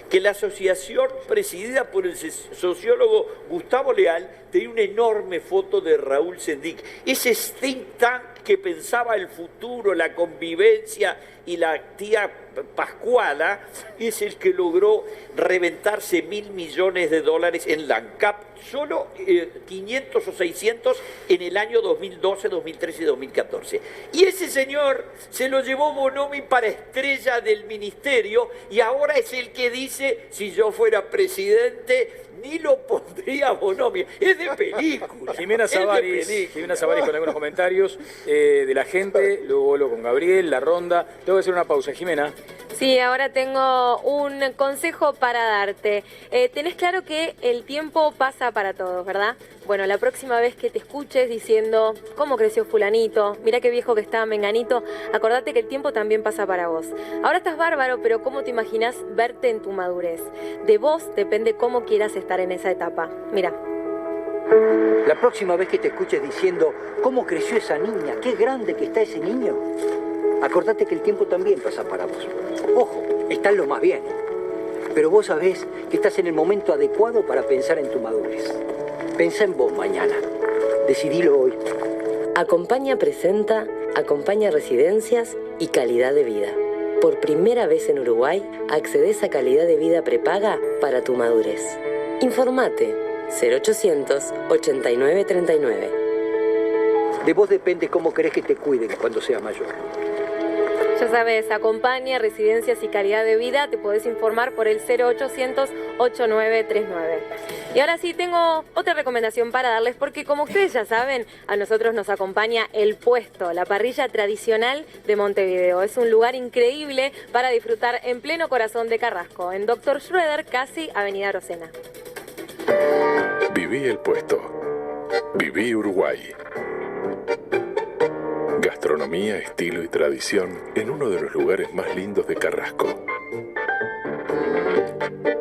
que la asociación presidida por el sociólogo Gustavo Leal tenía una enorme foto de Raúl Sendic. Ese think tank que pensaba el futuro, la convivencia y la tía Pascuala, es el que logró reventarse $1.000 millones en la ANCAP, solo 500 o 600 en el año 2012, 2013 y 2014. Y ese señor se lo llevó Bonomi para estrella del ministerio y ahora es el que dice, si yo fuera presidente, ni lo pondría Bonomi. Es de película. Jimena Savaris con algunos comentarios de la gente, luego vuelvo con Gabriel, la ronda. Tengo que hacer una pausa, Jimena. Sí, ahora tengo un consejo para darte. Tenés claro que el tiempo pasa para todos, ¿verdad? Bueno, la próxima vez que te escuches diciendo cómo creció fulanito, mirá qué viejo que está menganito, acordate que el tiempo también pasa para vos. Ahora estás bárbaro, pero ¿cómo te imaginás verte en tu madurez? De vos depende cómo quieras estar en esa etapa. Mira. La próxima vez que te escuches diciendo cómo creció esa niña, qué grande que está ese niño, acordate que el tiempo también pasa para vos. Ojo, estás lo más bien, pero vos sabés que estás en el momento adecuado para pensar en tu madurez. Pensá en vos mañana. Decidilo hoy. Acompaña presenta, acompaña residencias y calidad de vida. Por primera vez en Uruguay, accedes a calidad de vida prepaga para tu madurez. Informate 0800 89 39. De vos depende cómo querés que te cuiden cuando seas mayor. Ya sabes, acompaña, residencias y calidad de vida, te podés informar por el 0800 8939. Y ahora sí, tengo otra recomendación para darles, porque como ustedes ya saben, a nosotros nos acompaña El Puesto, la parrilla tradicional de Montevideo. Es un lugar increíble para disfrutar en pleno corazón de Carrasco, en Dr. Schroeder, casi Avenida Rosena. Viví El Puesto. Viví Uruguay. Gastronomía, estilo y tradición en uno de los lugares más lindos de Carrasco.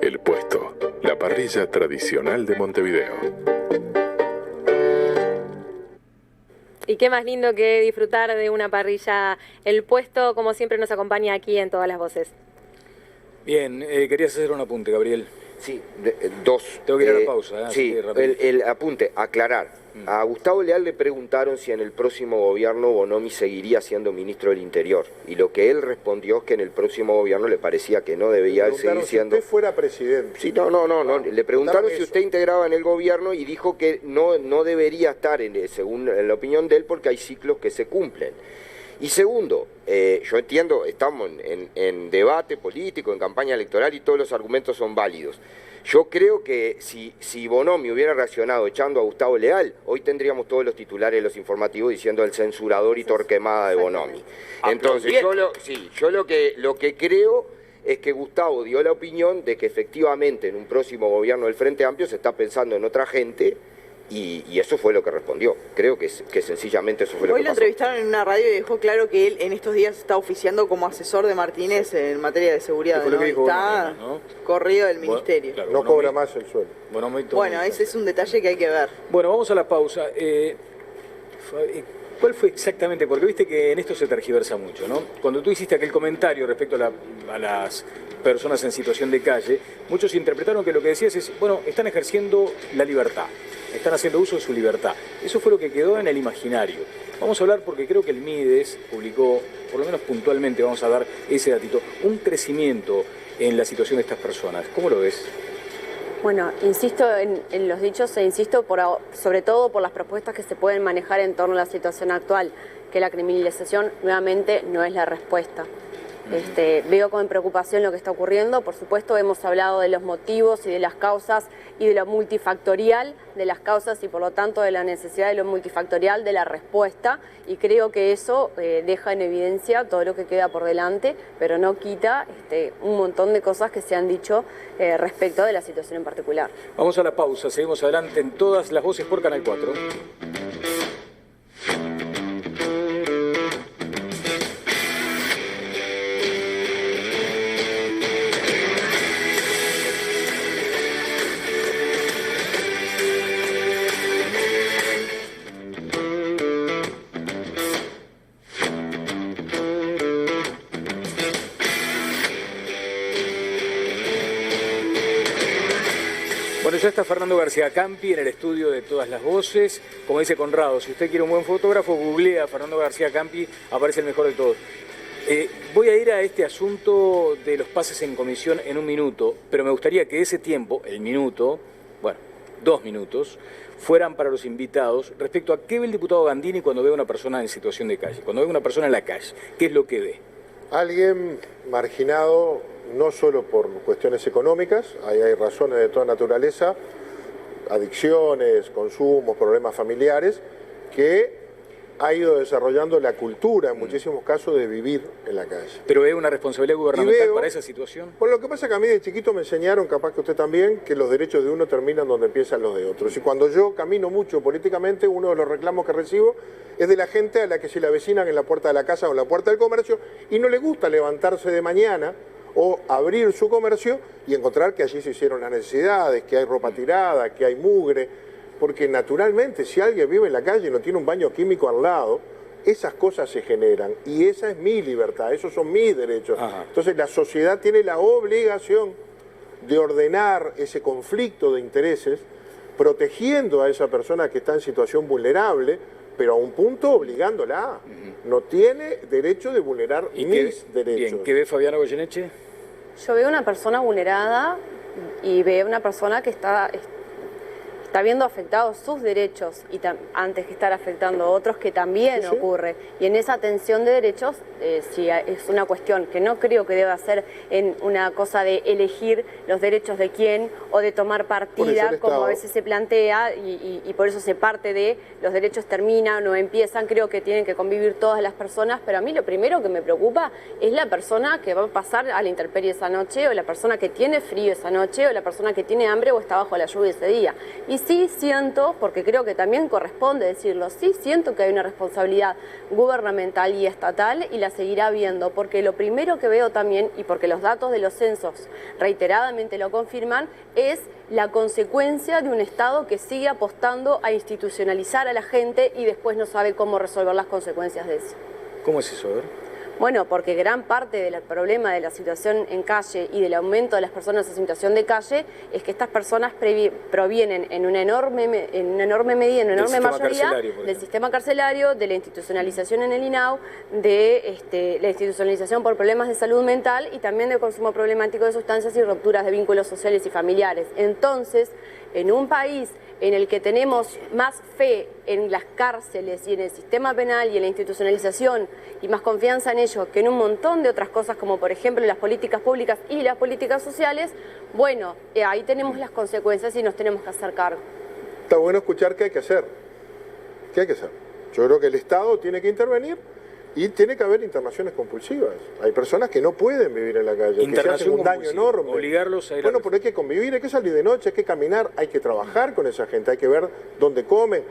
El Puesto, la parrilla tradicional de Montevideo. Y qué más lindo que disfrutar de una parrilla. El Puesto, como siempre, nos acompaña aquí en Todas las Voces. Bien, querías hacer un apunte, Gabriel. Sí, dos. Tengo que ir a la pausa. Sí, el apunte, aclarar. A Gustavo Leal le preguntaron si en el próximo gobierno Bonomi seguiría siendo ministro del Interior. Y lo que él respondió es que en el próximo gobierno le parecía que no debía seguir siendo... Si usted fuera presidente. Sí, no. Le preguntaron si usted integraba en el gobierno y dijo que no debería estar, según la opinión de él, porque hay ciclos que se cumplen. Y segundo, yo entiendo, estamos en debate político, en campaña electoral y todos los argumentos son válidos. Yo creo que si Bonomi hubiera reaccionado echando a Gustavo Leal, hoy tendríamos todos los titulares de los informativos diciendo el censurador y Torquemada de Bonomi. Entonces, yo lo que creo es que Gustavo dio la opinión de que efectivamente en un próximo gobierno del Frente Amplio se está pensando en otra gente. Y eso fue lo que respondió. Creo que sencillamente eso fue lo que pasó. Hoy lo entrevistaron en una radio y dejó claro que él en estos días está oficiando como asesor de Martínez en materia de seguridad. ¿No? Está corrido del ministerio. Claro, no cobra más el sueldo. Bueno, ese es un detalle que hay que ver. Bueno, vamos a la pausa. ¿Cuál fue exactamente? Porque viste que en esto se tergiversa mucho, ¿no? Cuando tú hiciste aquel comentario respecto a las personas en situación de calle, muchos interpretaron que lo que decías es, bueno, están ejerciendo la libertad, están haciendo uso de su libertad. Eso fue lo que quedó en el imaginario. Vamos a hablar porque creo que el Mides publicó, por lo menos puntualmente vamos a dar ese datito, un crecimiento en la situación de estas personas. ¿Cómo lo ves? Bueno, insisto en los dichos e insisto sobre todo por las propuestas que se pueden manejar en torno a la situación actual, que la criminalización nuevamente no es la respuesta. Veo con preocupación lo que está ocurriendo. Por supuesto, hemos hablado de los motivos y de las causas y de lo multifactorial de las causas y por lo tanto de la necesidad de lo multifactorial de la respuesta, y creo que eso deja en evidencia todo lo que queda por delante, pero no quita un montón de cosas que se han dicho respecto de la situación en particular. Vamos a la pausa, seguimos adelante en Todas las Voces por Canal 4. Bueno, ya está Fernando García Campi en el estudio de Todas las Voces. Como dice Conrado, si usted quiere un buen fotógrafo, googlea a Fernando García Campi, aparece el mejor de todos. Voy a ir a este asunto de los pases en comisión en un minuto, pero me gustaría que ese tiempo, el minuto, bueno, 2 minutos, fueran para los invitados respecto a qué ve el diputado Gandini cuando ve a una persona en situación de calle, cuando ve a una persona en la calle, qué es lo que ve. Alguien marginado no solo por cuestiones económicas, ahí hay razones de toda naturaleza, adicciones, consumos, problemas familiares, que ha ido desarrollando la cultura, en muchísimos casos, de vivir en la calle. ¿Pero ve una responsabilidad gubernamental para esa situación? Bueno, lo que pasa es que a mí de chiquito me enseñaron, capaz que usted también, que los derechos de uno terminan donde empiezan los de otros. Y cuando yo camino mucho políticamente, uno de los reclamos que recibo es de la gente a la que se le avecinan en la puerta de la casa o en la puerta del comercio y no le gusta levantarse de mañana o abrir su comercio y encontrar que allí se hicieron las necesidades, que hay ropa tirada, que hay mugre, porque naturalmente si alguien vive en la calle y no tiene un baño químico al lado, esas cosas se generan y esa es mi libertad, esos son mis derechos. Ajá. Entonces la sociedad tiene la obligación de ordenar ese conflicto de intereses, protegiendo a esa persona que está en situación vulnerable, pero a un punto obligándola. No tiene derecho de vulnerar mis derechos. Bien, ¿qué ve Fabiana Goyeneche? Yo veo una persona vulnerada y veo una persona que está viendo afectados sus derechos y antes que estar afectando a otros, que también ocurre. Y en esa tensión de derechos, sí, es una cuestión que no creo que deba ser en una cosa de elegir los derechos de quién o de tomar partida, como a veces se plantea, y por eso se parte de los derechos terminan o empiezan. Creo que tienen que convivir todas las personas, pero a mí lo primero que me preocupa es la persona que va a pasar a la intemperie esa noche, o la persona que tiene frío esa noche, o la persona que tiene hambre o está bajo la lluvia ese día. Y sí siento, porque creo que también corresponde decirlo, sí siento que hay una responsabilidad gubernamental y estatal, y la seguirá habiendo, porque lo primero que veo también, y porque los datos de los censos reiteradamente lo confirman, es la consecuencia de un Estado que sigue apostando a institucionalizar a la gente y después no sabe cómo resolver las consecuencias de eso. ¿Cómo es eso? A ver. Bueno, porque gran parte del problema de la situación en calle y del aumento de las personas en situación de calle es que estas personas provienen en una enorme medida, en una enorme mayoría del sistema carcelario, de la institucionalización en el INAU, de la institucionalización por problemas de salud mental y también de consumo problemático de sustancias y rupturas de vínculos sociales y familiares. Entonces, en un país en el que tenemos más fe en las cárceles y en el sistema penal y en la institucionalización y más confianza en ello que en un montón de otras cosas, como por ejemplo las políticas públicas y las políticas sociales, bueno, ahí tenemos las consecuencias y nos tenemos que hacer cargo. Está bueno escuchar qué hay que hacer. ¿Qué hay que hacer? Yo creo que el Estado tiene que intervenir y tiene que haber internaciones compulsivas. Hay personas que no pueden vivir en la calle, que se hacen un daño enorme. Obligarlos a ir pero hay que convivir, hay que salir de noche, hay que caminar, hay que trabajar con esa gente, hay que ver dónde comen.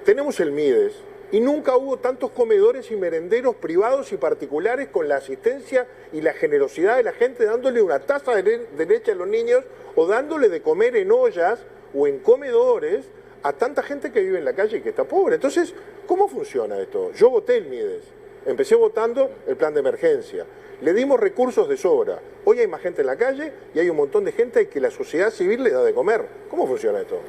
Tenemos el Mides y nunca hubo tantos comedores y merenderos privados y particulares con la asistencia y la generosidad de la gente, dándole una taza de leche a los niños o dándole de comer en ollas o en comedores a tanta gente que vive en la calle y que está pobre. Entonces, ¿cómo funciona esto? Yo voté el Mides, empecé votando el plan de emergencia, le dimos recursos de sobra, hoy hay más gente en la calle y hay un montón de gente que la sociedad civil le da de comer. ¿Cómo funciona esto?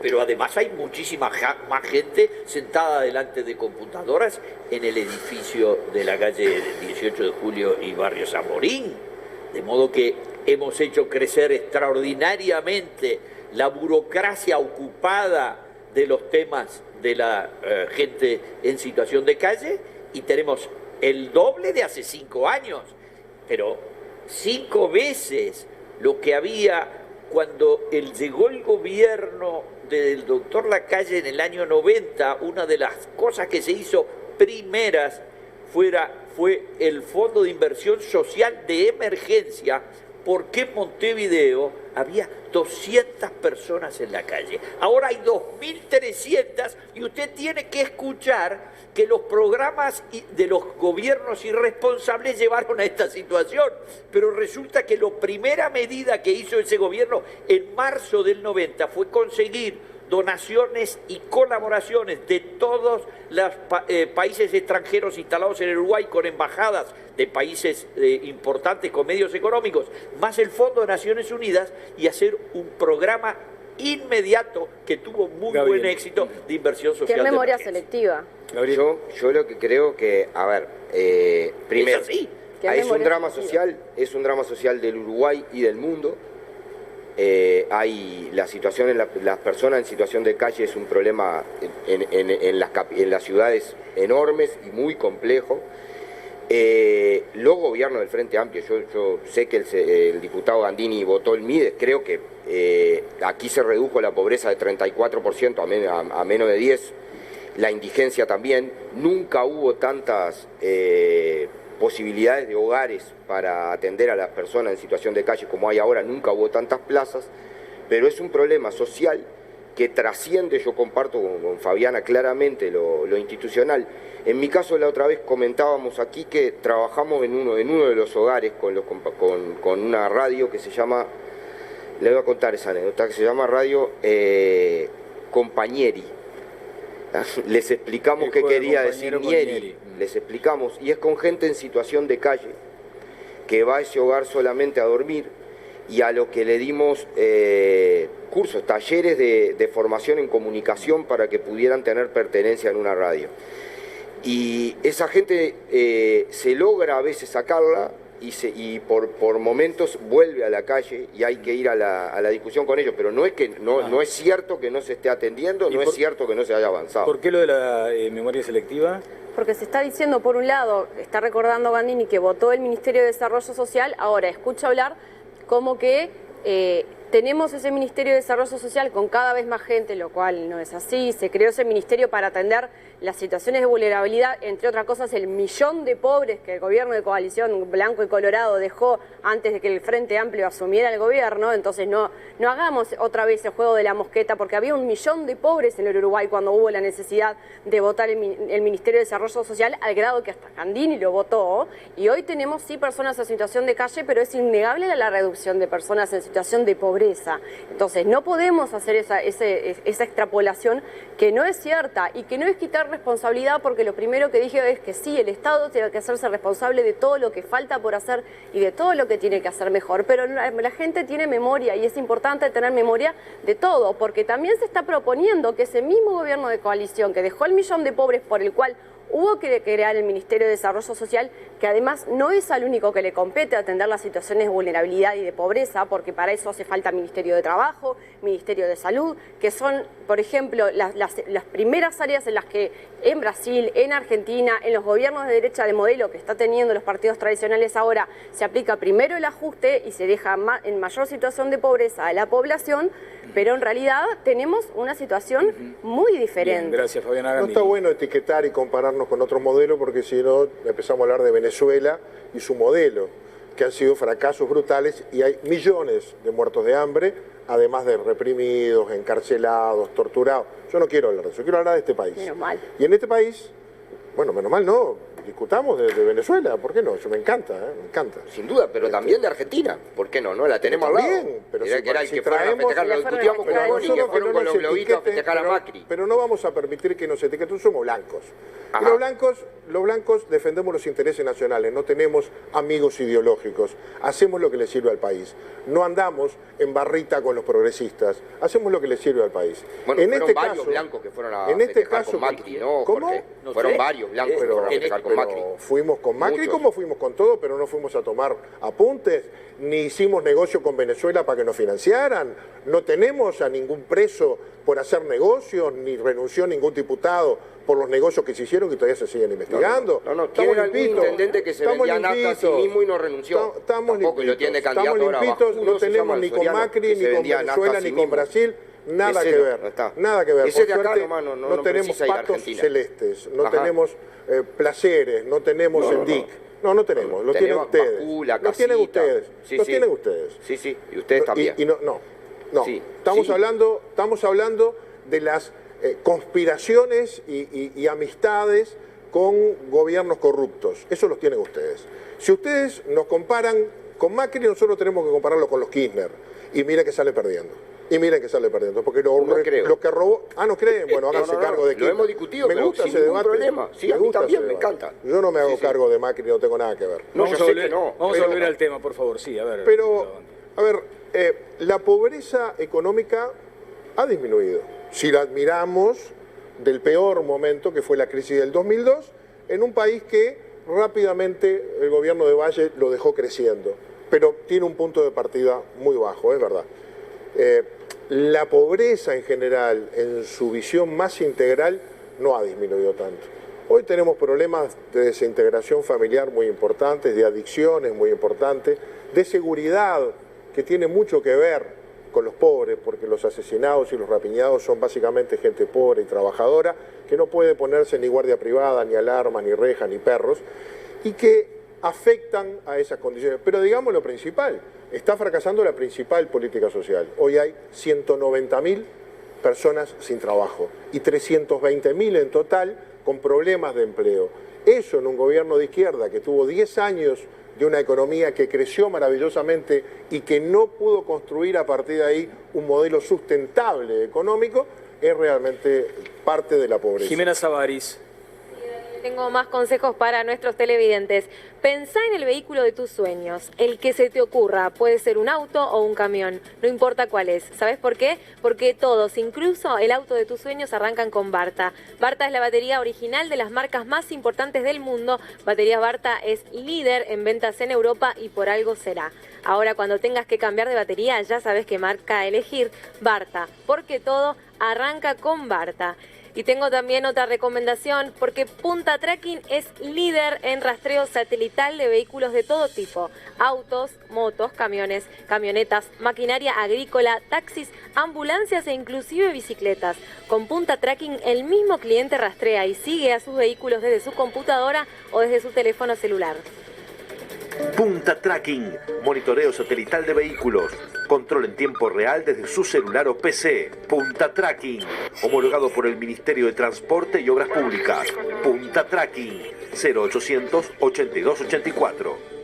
Pero además hay muchísima más gente sentada delante de computadoras en el edificio de la calle 18 de Julio y Barrio San Morín, de modo que hemos hecho crecer extraordinariamente la burocracia ocupada de los temas de la gente en situación de calle, y tenemos el doble de hace 5 años, pero 5 veces lo que había cuando llegó el gobierno del doctor Lacalle en el año 90. Una de las cosas que se hizo primeras fue el Fondo de Inversión Social de Emergencia, porque en Montevideo había 200 personas en la calle. Ahora hay 2.300 y usted tiene que escuchar que los programas de los gobiernos irresponsables llevaron a esta situación. Pero resulta que la primera medida que hizo ese gobierno en marzo del 90 fue conseguir donaciones y colaboraciones de todos los países extranjeros instalados en el Uruguay, con embajadas de países importantes con medios económicos, más el Fondo de Naciones Unidas, y hacer un programa inmediato que tuvo muy buen éxito de inversión social. ¿Qué memoria selectiva? Yo lo que creo que, a ver, primero, es un drama social del Uruguay y del mundo. Hay la situación en las personas en situación de calle es un problema en las ciudades enormes y muy complejo. Los gobiernos del Frente Amplio, yo sé que el diputado Gandini votó el Mides, creo que aquí se redujo la pobreza de 34% a menos de 10%, la indigencia también, nunca hubo tantas posibilidades de hogares para atender a las personas en situación de calle como hay ahora, nunca hubo tantas plazas, pero es un problema social que trasciende, yo comparto con Fabiana claramente lo institucional. En mi caso, la otra vez comentábamos aquí que trabajamos en uno de los hogares con una radio que se llama, le voy a contar esa anécdota, que se llama Radio Compañeri. Les explicamos qué quería decir Nieri, les explicamos, y es con gente en situación de calle, que va a ese hogar solamente a dormir, y a lo que le dimos cursos, talleres de formación en comunicación para que pudieran tener pertenencia en una radio. Y esa gente se logra a veces sacarla y por momentos vuelve a la calle y hay que ir a la discusión con ellos, pero no es cierto que no se esté atendiendo, no es cierto que no se haya avanzado. ¿Por qué lo de la memoria selectiva? Porque se está diciendo, por un lado, está recordando Gandini que votó el Ministerio de Desarrollo Social, ahora escucha hablar como que tenemos ese Ministerio de Desarrollo Social con cada vez más gente, lo cual no es así. Se creó ese ministerio para atender las situaciones de vulnerabilidad, entre otras cosas el millón de pobres que el gobierno de coalición blanco y colorado dejó antes de que el Frente Amplio asumiera el gobierno. Entonces no hagamos otra vez el juego de la mosqueta, porque había 1 millón de pobres en el Uruguay cuando hubo la necesidad de votar el Ministerio de Desarrollo Social, al grado que hasta Gandini lo votó. Y hoy tenemos sí personas en situación de calle, pero es innegable la reducción de personas en situación de pobreza. Entonces no podemos hacer esa extrapolación que no es cierta y que no es quitar responsabilidad, porque lo primero que dije es que sí, el Estado tiene que hacerse responsable de todo lo que falta por hacer y de todo lo que tiene que hacer mejor, pero la gente tiene memoria y es importante tener memoria de todo, porque también se está proponiendo que ese mismo gobierno de coalición que dejó el millón de pobres, por el cual hubo que crear el Ministerio de Desarrollo Social, que además no es al único que le compete atender las situaciones de vulnerabilidad y de pobreza, porque para eso hace falta Ministerio de Trabajo, Ministerio de Salud, que son, por ejemplo, las primeras áreas en las que en Brasil, en Argentina, en los gobiernos de derecha de modelo que está teniendo los partidos tradicionales ahora, se aplica primero el ajuste y se deja en mayor situación de pobreza a la población, pero en realidad tenemos una situación muy diferente. Bien, gracias, Fabiana. No está bueno etiquetar y compararnos con otros modelos, porque si no empezamos a hablar de Venezuela y su modelo, que han sido fracasos brutales y hay millones de muertos de hambre, además de reprimidos, encarcelados, torturados. Yo no quiero hablar de eso, quiero hablar de este país. Menos mal. Y en este país, bueno, menos mal no, discutamos de Venezuela, ¿por qué no? Yo me encanta, me encanta. Sin duda, pero también de Argentina, ¿por qué no? La tenemos al lado. Pero Era si, que era el si que fueron a festejar, lo discutíamos con Boni, que fueron con los globitos a festejar a Macri. Pero no vamos a permitir que nos etiqueten, somos blancos. Y los blancos defendemos los intereses nacionales, no tenemos amigos ideológicos, hacemos lo que le sirve al país. No andamos en barrita con los progresistas, hacemos lo que le sirve al país. Bueno, fueron varios blancos que fueron a festejar con Macri, ¿no? ¿Cómo? Fueron varios blancos que fueron a festejar con Macri. Fuimos con Macri como fuimos con todo, pero no fuimos a tomar apuntes, ni hicimos negocio con Venezuela para que nos financiaran, no tenemos a ningún preso por hacer negocios, ni renunció ningún diputado por los negocios que se hicieron, que todavía se siguen investigando. Tiene algún intendente que se vendía nafta a sí mismo y no renunció. Estamos limpitos, no tenemos ni con Macri, ni con Venezuela, ni con Brasil. Nada que ver, nada que ver. Ese de acá, suerte, hermano, no tenemos patos celestes, no tenemos placeres, no tenemos ENDIC. No tenemos, lo tienen ustedes. Lo tienen ustedes, lo tienen ustedes. Sí, sí, y ustedes también. Estamos hablando de las conspiraciones y amistades con gobiernos corruptos. Eso los tienen ustedes. Si ustedes nos comparan con Macri, nosotros tenemos que compararlo con los Kirchner. Y miren que sale perdiendo. Porque lo que robó... no creen, bueno, háganse cargo de Kirchner. Lo hemos discutido, me gusta ese debate. Problema. Sí, a mí también me encanta. Yo no me hago cargo de Macri, no tengo nada que ver. Vamos a volver al tema, por favor, sí, a ver. Pero, a ver, la pobreza económica ha disminuido. Si la admiramos del peor momento, que fue la crisis del 2002, en un país que rápidamente el gobierno de Valle lo dejó creciendo, pero tiene un punto de partida muy bajo, es verdad. La pobreza en general, en su visión más integral, no ha disminuido tanto. Hoy tenemos problemas de desintegración familiar muy importantes, de adicciones muy importantes, de seguridad, que tiene mucho que ver con los pobres, porque los asesinados y los rapiñados son básicamente gente pobre y trabajadora, que no puede ponerse ni guardia privada, ni alarma, ni reja, ni perros, y que afectan a esas condiciones. Pero digamos lo principal, está fracasando la principal política social. Hoy hay 190.000 personas sin trabajo y 320.000 en total con problemas de empleo. Eso en un gobierno de izquierda que tuvo 10 años de una economía que creció maravillosamente y que no pudo construir a partir de ahí un modelo sustentable económico, es realmente parte de la pobreza. Jimena Sabaris. Tengo más consejos para nuestros televidentes. Pensá en el vehículo de tus sueños, el que se te ocurra. Puede ser un auto o un camión, no importa cuál es. ¿Sabes por qué? Porque todos, incluso el auto de tus sueños, arrancan con Barta. Barta es la batería original de las marcas más importantes del mundo. Baterías Barta es líder en ventas en Europa y por algo será. Ahora, cuando tengas que cambiar de batería, ya sabes qué marca elegir. Barta, porque todo arranca con Barta. Y tengo también otra recomendación, porque Punta Tracking es líder en rastreo satelital de vehículos de todo tipo. Autos, motos, camiones, camionetas, maquinaria agrícola, taxis, ambulancias e inclusive bicicletas. Con Punta Tracking el mismo cliente rastrea y sigue a sus vehículos desde su computadora o desde su teléfono celular. Punta Tracking, monitoreo satelital de vehículos, control en tiempo real desde su celular o PC. Punta Tracking, homologado por el Ministerio de Transporte y Obras Públicas. Punta Tracking, 0800 8284.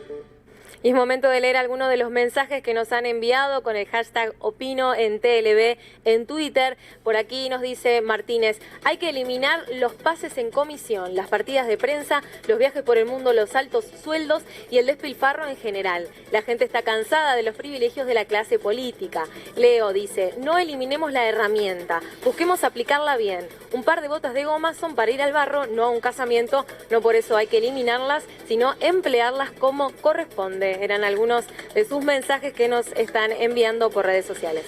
Y es momento de leer algunos de los mensajes que nos han enviado con el hashtag Opino en TLB en Twitter. Por aquí nos dice Martínez, hay que eliminar los pases en comisión, las partidas de prensa, los viajes por el mundo, los altos sueldos y el despilfarro en general. La gente está cansada de los privilegios de la clase política. Leo dice, no eliminemos la herramienta, busquemos aplicarla bien. Un par de botas de goma son para ir al barro, no a un casamiento, no por eso hay que eliminarlas, sino emplearlas como corresponde. Eran algunos de sus mensajes que nos están enviando por redes sociales.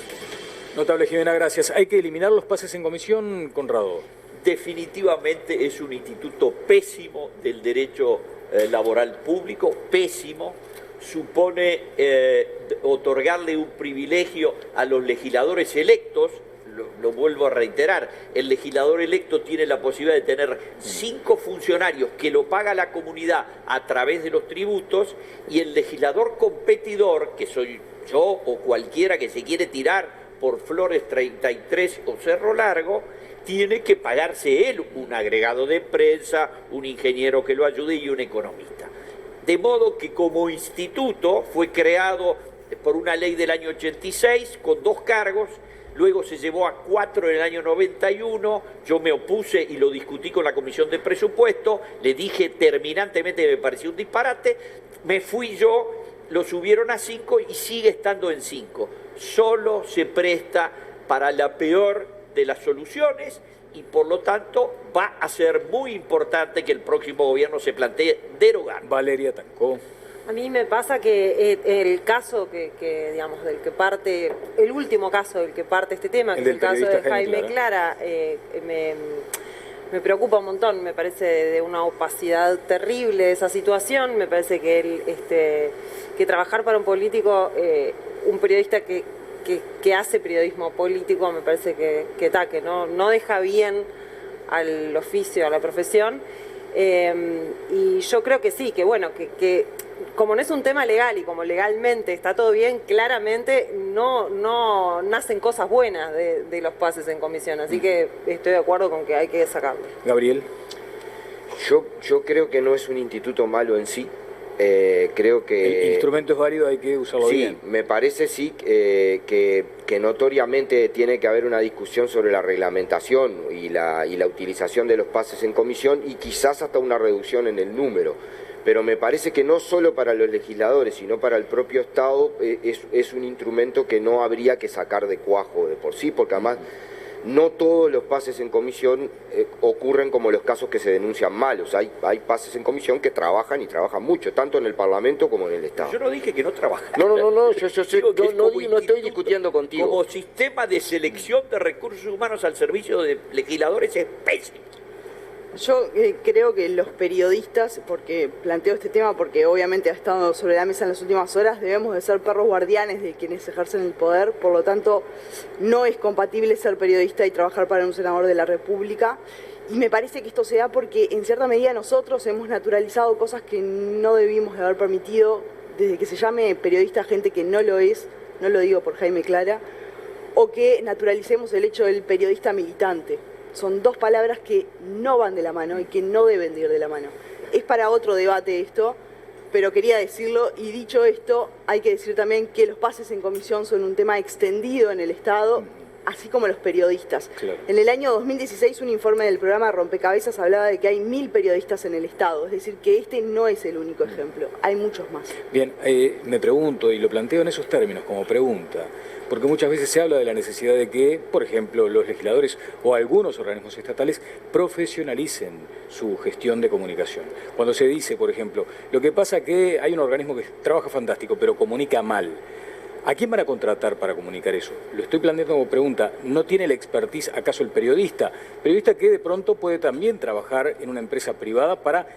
Notable, Jimena, gracias. ¿Hay que eliminar los pases en comisión, Conrado? Definitivamente es un instituto pésimo del derecho laboral público, pésimo. Supone otorgarle un privilegio a los legisladores electos. Lo vuelvo a reiterar, el legislador electo tiene la posibilidad de tener 5 funcionarios que lo paga la comunidad a través de los tributos, y el legislador competidor, que soy yo o cualquiera que se quiere tirar por Flores 33 o Cerro Largo, tiene que pagarse él un agregado de prensa, un ingeniero que lo ayude y un economista. De modo que como instituto fue creado por una ley del año 86 con 2 cargos. Luego se llevó a 4 en el año 91, yo me opuse y lo discutí con la Comisión de Presupuesto, le dije terminantemente que me parecía un disparate, me fui yo, lo subieron a 5 y sigue estando en 5. Solo se presta para la peor de las soluciones y por lo tanto va a ser muy importante que el próximo gobierno se plantee derogar. Valeria Tanco. A mí me pasa que el caso digamos, del que parte, el último caso del que parte este tema, que es el caso de Jaime Clara, me preocupa un montón, me parece de una opacidad terrible esa situación, me parece que que trabajar para un político, un periodista que hace periodismo político, me parece que no deja bien al oficio, a la profesión. Y yo creo que sí, que bueno, que como no es un tema legal y como legalmente está todo bien, claramente no nacen cosas buenas de los pases en comisión, así que estoy de acuerdo con que hay que sacarlo. Gabriel. Yo creo que no es un instituto malo en sí. Creo que... El instrumento es válido, hay que usarlo bien. Sí, me parece sí que notoriamente tiene que haber una discusión sobre la reglamentación y la utilización de los pases en comisión y quizás hasta una reducción en el número. Pero me parece que no solo para los legisladores, sino para el propio Estado es un instrumento que no habría que sacar de cuajo de por sí, porque además no todos los pases en comisión ocurren como los casos que se denuncian malos. Hay pases en comisión que trabajan y trabajan mucho, tanto en el Parlamento como en el Estado. Yo no dije que no trabajan. No, yo no estoy discutiendo contigo. Como sistema de selección de recursos humanos al servicio de legisladores es pésimo. Yo creo que los periodistas, porque planteo este tema porque obviamente ha estado sobre la mesa en las últimas horas, debemos de ser perros guardianes de quienes ejercen el poder, por lo tanto no es compatible ser periodista y trabajar para un senador de la República. Y me parece que esto se da porque en cierta medida nosotros hemos naturalizado cosas que no debimos de haber permitido, desde que se llame periodista a gente que no lo es, no lo digo por Jaime Clara, o que naturalicemos el hecho del periodista militante. Son 2 palabras que no van de la mano y que no deben de ir de la mano. Es para otro debate esto, pero quería decirlo, y dicho esto, hay que decir también que los pases en comisión son un tema extendido en el Estado así como los periodistas. Claro. En el año 2016 un informe del programa Rompecabezas hablaba de que hay 1000 periodistas en el Estado, es decir, que este no es el único ejemplo, hay muchos más. Bien, me pregunto, y lo planteo en esos términos como pregunta, porque muchas veces se habla de la necesidad de que, por ejemplo, los legisladores o algunos organismos estatales profesionalicen su gestión de comunicación. Cuando se dice, por ejemplo, lo que pasa que hay un organismo que trabaja fantástico, pero comunica mal. ¿A quién van a contratar para comunicar eso? Lo estoy planteando como pregunta. ¿No tiene la expertise acaso el periodista? Periodista que de pronto puede también trabajar en una empresa privada para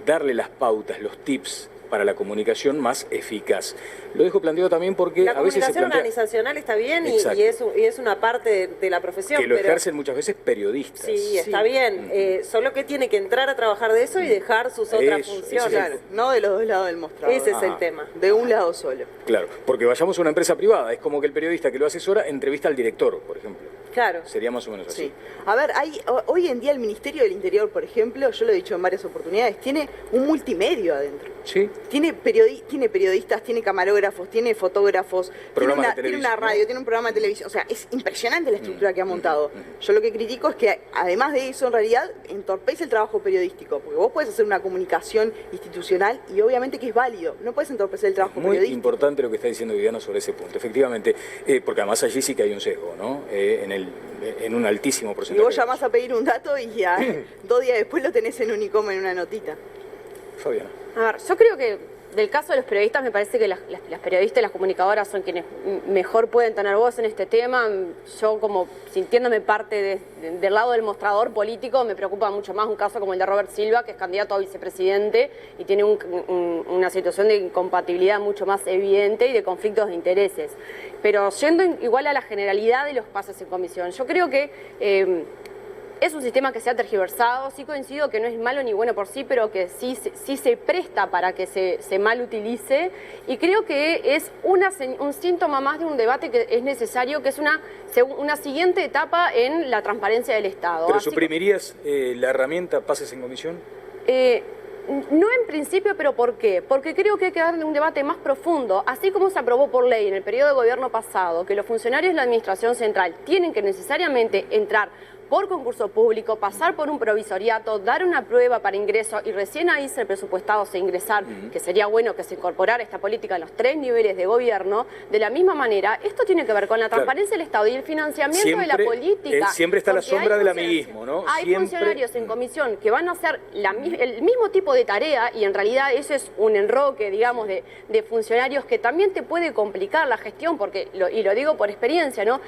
darle las pautas, los tips para la comunicación más eficaz. Lo dejo planteado también porque la a veces se comunicación plantea... organizacional está bien y es una parte de la profesión. Que lo pero... ejercen muchas veces periodistas. Sí, está bien. Solo que tiene que entrar a trabajar de eso y dejar sus otras funciones. Claro, no de los dos lados del mostrador. Ese es el tema. De un lado solo. Claro, porque vayamos a una empresa privada. Es como que el periodista que lo asesora entrevista al director, por ejemplo. Claro. Sería más o menos así. Sí. A ver, hoy en día el Ministerio del Interior, por ejemplo, yo lo he dicho en varias oportunidades, tiene un multimedio adentro. Sí. Tiene periodistas, tiene camarógrafos, tiene fotógrafos, tiene una radio, tiene un programa de televisión. O sea, es impresionante la estructura que ha montado. Yo lo que critico es que, además de eso, en realidad, entorpece el trabajo periodístico. Porque vos podés hacer una comunicación institucional y obviamente que es válido. No puedes entorpecer el trabajo periodístico. Muy importante lo que está diciendo Viviana sobre ese punto. Efectivamente, porque además allí sí que hay un sesgo, ¿no? En un altísimo porcentaje. Y vos llamás a pedir un dato y ya 2 días después lo tenés en Unicom en una notita. Fabiana. A ver, yo creo que del caso de los periodistas me parece que las periodistas y las comunicadoras son quienes mejor pueden tener voz en este tema. Yo, como sintiéndome parte del lado del mostrador político, me preocupa mucho más un caso como el de Robert Silva, que es candidato a vicepresidente y tiene una situación de incompatibilidad mucho más evidente y de conflictos de intereses. Pero yendo igual a la generalidad de los pases en comisión, yo creo que es un sistema que se ha tergiversado. Sí coincido que no es malo ni bueno por sí, pero que sí se presta para que se mal utilice, y creo que es un síntoma más de un debate que es necesario, que es una siguiente etapa en la transparencia del Estado. ¿Pero Así suprimirías la herramienta pases en comisión? No en principio, pero ¿por qué? Porque creo que hay que darle un debate más profundo. Así como se aprobó por ley en el periodo de gobierno pasado que los funcionarios de la Administración Central tienen que necesariamente entrar por concurso público, pasar por un provisoriato, dar una prueba para ingreso y recién ahí ser presupuestados e ingresar, que sería bueno que se incorporara esta política en los 3 niveles de gobierno. De la misma manera, esto tiene que ver con la transparencia del Estado y el financiamiento de la política. Siempre está la sombra del amiguismo, ¿no? Hay funcionarios en comisión que van a hacer el mismo tipo de tarea, y en realidad eso es un enroque, digamos, de funcionarios que también te puede complicar la gestión, porque, y lo digo por experiencia, ¿no?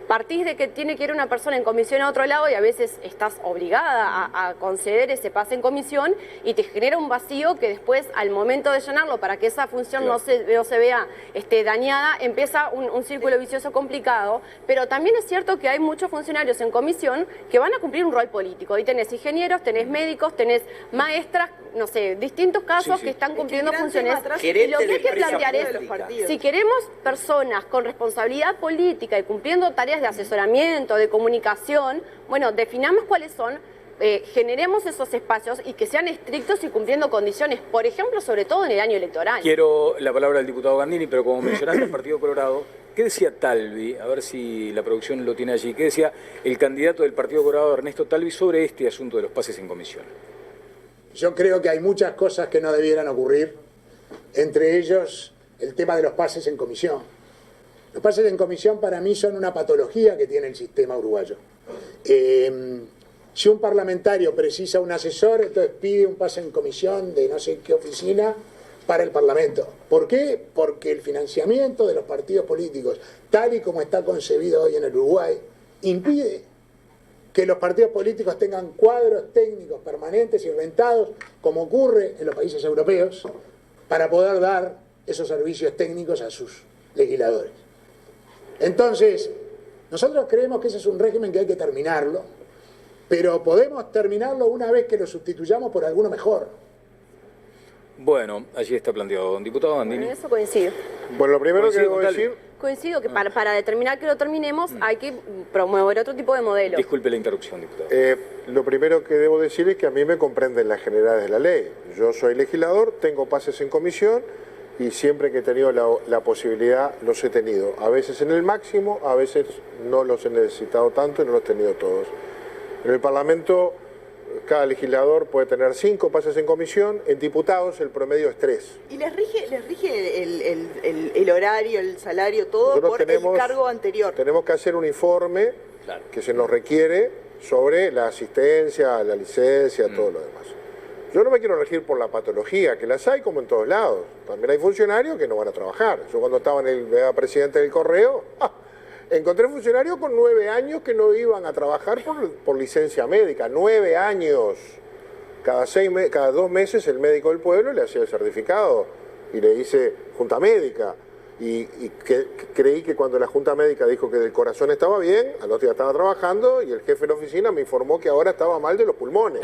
Partís de que tiene que ir una persona en comisión a otro lado y a veces estás obligada a conceder ese pase en comisión y te genera un vacío que después, al momento de llenarlo, para que esa función no se vea dañada, empieza un círculo vicioso complicado. Pero también es cierto que hay muchos funcionarios en comisión que van a cumplir un rol político. Y tenés ingenieros, tenés médicos, tenés maestras, no sé, distintos casos que están cumpliendo funciones. Y lo que hay que plantear es, si queremos personas con responsabilidad política y cumpliendo tareas de asesoramiento, de comunicación, bueno, definamos cuáles son, generemos esos espacios y que sean estrictos y cumpliendo condiciones, por ejemplo, sobre todo en el año electoral. Quiero la palabra del diputado Gandini, pero como mencionaste el Partido Colorado, ¿qué decía Talvi? A ver si la producción lo tiene allí. ¿Qué decía el candidato del Partido Colorado, Ernesto Talvi, sobre este asunto de los pases en comisión? Yo creo que hay muchas cosas que no debieran ocurrir, entre ellos el tema de los pases en comisión. Los pases en comisión para mí son una patología que tiene el sistema uruguayo. Si un parlamentario precisa un asesor, entonces pide un pase en comisión de no sé qué oficina para el Parlamento. ¿Por qué? Porque el financiamiento de los partidos políticos, tal y como está concebido hoy en el Uruguay, impide que los partidos políticos tengan cuadros técnicos permanentes y rentados, como ocurre en los países europeos, para poder dar esos servicios técnicos a sus legisladores. Entonces, nosotros creemos que ese es un régimen que hay que terminarlo, pero podemos terminarlo una vez que lo sustituyamos por alguno mejor. Bueno, allí está planteado. Diputado Gandini. En eso coincido. Bueno, lo primero que debo decir... Coincido que para determinar que lo terminemos hay que promover otro tipo de modelo. Disculpe la interrupción, diputado. Lo primero que debo decir es que a mí me comprenden las generalidades de la ley. Yo soy legislador, tengo pases en comisión y siempre que he tenido la posibilidad los he tenido. A veces en el máximo, a veces no los he necesitado tanto y no los he tenido todos. En el Parlamento cada legislador puede tener 5 pases en comisión, en diputados el promedio es 3. ¿Y les rige el horario, el salario, todo Nosotros por el cargo anterior? Tenemos que hacer un informe que se nos requiere sobre la asistencia, la licencia, todo lo demás. Yo no me quiero regir por la patología, que las hay como en todos lados. También hay funcionarios que no van a trabajar. Yo cuando estaba era presidente del Correo, encontré funcionarios con 9 años que no iban a trabajar por licencia médica. 9 años. Cada 2 meses el médico del pueblo le hacía el certificado y le hice junta médica. Y creí que cuando la junta médica dijo que del corazón estaba bien, al otro día estaba trabajando y el jefe de la oficina me informó que ahora estaba mal de los pulmones.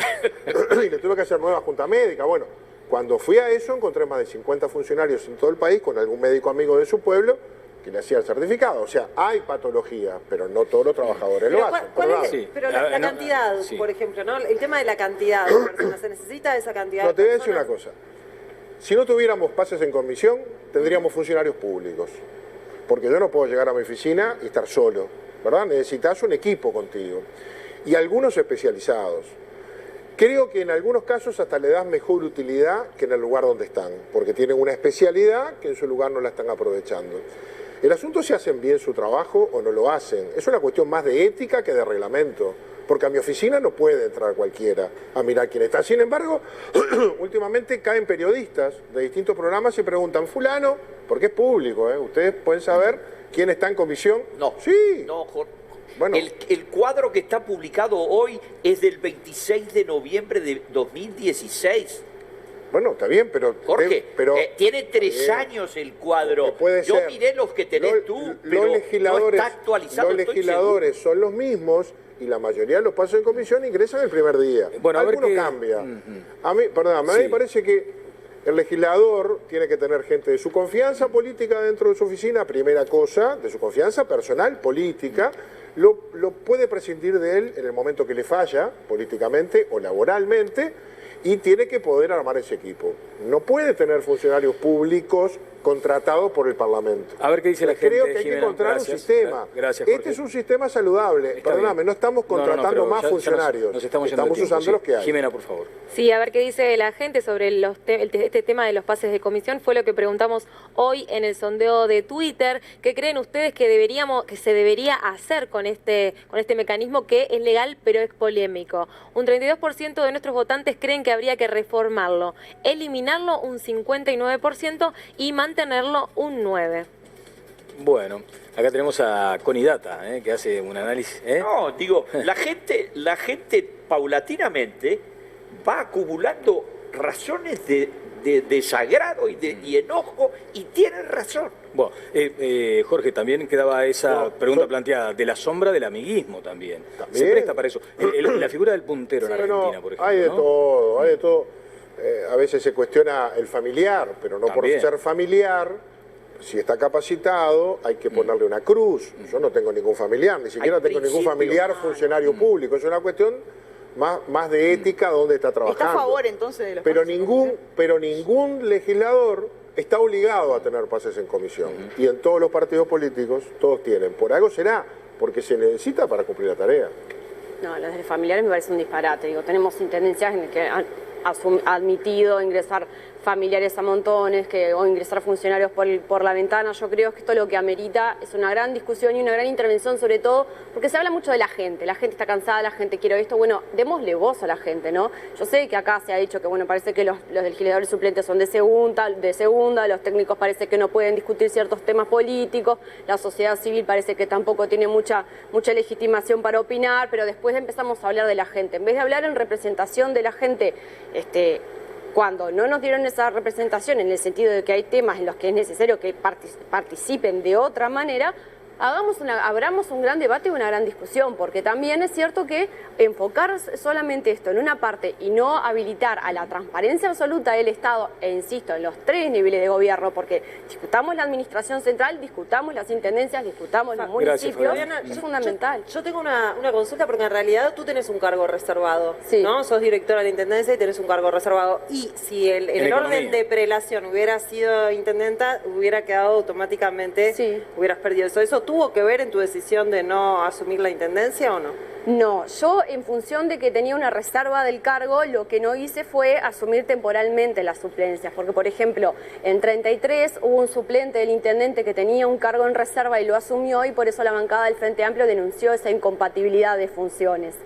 Y le tuve que hacer nueva junta médica. Bueno, cuando fui a eso encontré más de 50 funcionarios en todo el país con algún médico amigo de su pueblo que le hacía el certificado. O sea, hay patología, pero no todos los trabajadores lo hacen. Pero la cantidad, por ejemplo, ¿no? El tema de la cantidad de personas, ¿se necesita esa cantidad de personas? No, te voy a decir una cosa. Si no tuviéramos pases en comisión, tendríamos funcionarios públicos. Porque yo no puedo llegar a mi oficina y estar solo, ¿verdad? Necesitas un equipo contigo. Y algunos especializados. Creo que en algunos casos hasta le das mejor utilidad que en el lugar donde están, porque tienen una especialidad que en su lugar no la están aprovechando. El asunto es si hacen bien su trabajo o no lo hacen. Es una cuestión más de ética que de reglamento. Porque a mi oficina no puede entrar cualquiera a mirar quién está. Sin embargo, últimamente caen periodistas de distintos programas y preguntan, fulano, porque es público, ustedes pueden saber quién está en comisión. No, sí. No, Jorge. Bueno. El cuadro que está publicado hoy es del 26 de noviembre de 2016. Bueno, está bien, pero... Jorge, tiene 3 años el cuadro. Yo miré los que tenés tú, pero no está actualizado. Los legisladores son los mismos y la mayoría de los pasos en comisión ingresan el primer día. Bueno, algunos cambian. A mí me parece que el legislador tiene que tener gente de su confianza política dentro de su oficina, primera cosa, de su confianza personal, política. Lo puede prescindir de él en el momento que le falla, políticamente o laboralmente, y tiene que poder armar ese equipo. No puede tener funcionarios públicos contratados por el Parlamento. A ver qué dice la gente. Creo que hay que encontrar un sistema. Gracias, este es un sistema saludable. Perdóname, no estamos contratando más funcionarios. Nos estamos usando los que hay. Jimena, por favor. Sí, a ver qué dice la gente sobre este tema de los pases de comisión. Fue lo que preguntamos hoy en el sondeo de Twitter. ¿Qué creen ustedes que se debería hacer con este mecanismo que es legal pero es polémico? Un 32% de nuestros votantes creen que habría que reformarlo, eliminarlo un 59% y mantenerlo un 9%. Bueno, acá tenemos a Connie Data, que hace un análisis. No, digo, la gente paulatinamente va acumulando razones de desagrado y enojo y tienen razón. Bueno, Jorge, también quedaba esa pregunta planteada, de la sombra del amiguismo también. Se presta para eso. La figura del puntero en Argentina, por ejemplo. Hay de todo, hay de todo. A veces se cuestiona el familiar, pero no también. Por ser familiar, si está capacitado, hay que ponerle una cruz. Yo no tengo ningún familiar, ni siquiera tengo ningún familiar funcionario público. Es una cuestión más de ética donde está trabajando. ¿Está a favor entonces de los pero ningún legislador está obligado a tener pases en comisión. Y en todos los partidos políticos, todos tienen. Por algo será, porque se necesita para cumplir la tarea. No, los de familiares me parece un disparate. Digo, tenemos intendencias en que han admitido ingresar familiares a montones o ingresar funcionarios por la ventana. Yo creo que esto lo que amerita es una gran discusión y una gran intervención, sobre todo porque se habla mucho de la gente está cansada, la gente quiere esto. Bueno, démosle voz a la gente, ¿no? Yo sé que acá se ha dicho que, bueno, parece que los legisladores suplentes son de segunda, los técnicos parece que no pueden discutir ciertos temas políticos, la sociedad civil parece que tampoco tiene mucha legitimación para opinar, pero después empezamos a hablar de la gente. En vez de hablar en representación de la gente, cuando no nos dieron esa representación en el sentido de que hay temas en los que es necesario que participen de otra manera, abramos un gran debate y una gran discusión, porque también es cierto que enfocar solamente esto en una parte y no habilitar a la transparencia absoluta del Estado, e insisto, en los 3 niveles de gobierno, porque discutamos la administración central, discutamos las intendencias, discutamos los municipios, es fundamental. Yo tengo una consulta, porque en realidad tú tenés un cargo reservado, ¿no? Sos directora de la Intendencia y tenés un cargo reservado. Y si en el orden de prelación hubiera sido intendenta, hubiera quedado automáticamente, hubieras perdido eso. ¿Eso tuvo que ver en tu decisión de no asumir la Intendencia o no? No, yo en función de que tenía una reserva del cargo, lo que no hice fue asumir temporalmente las suplencias, porque por ejemplo, en 33 hubo un suplente del intendente que tenía un cargo en reserva y lo asumió, y por eso la bancada del Frente Amplio denunció esa incompatibilidad de funciones.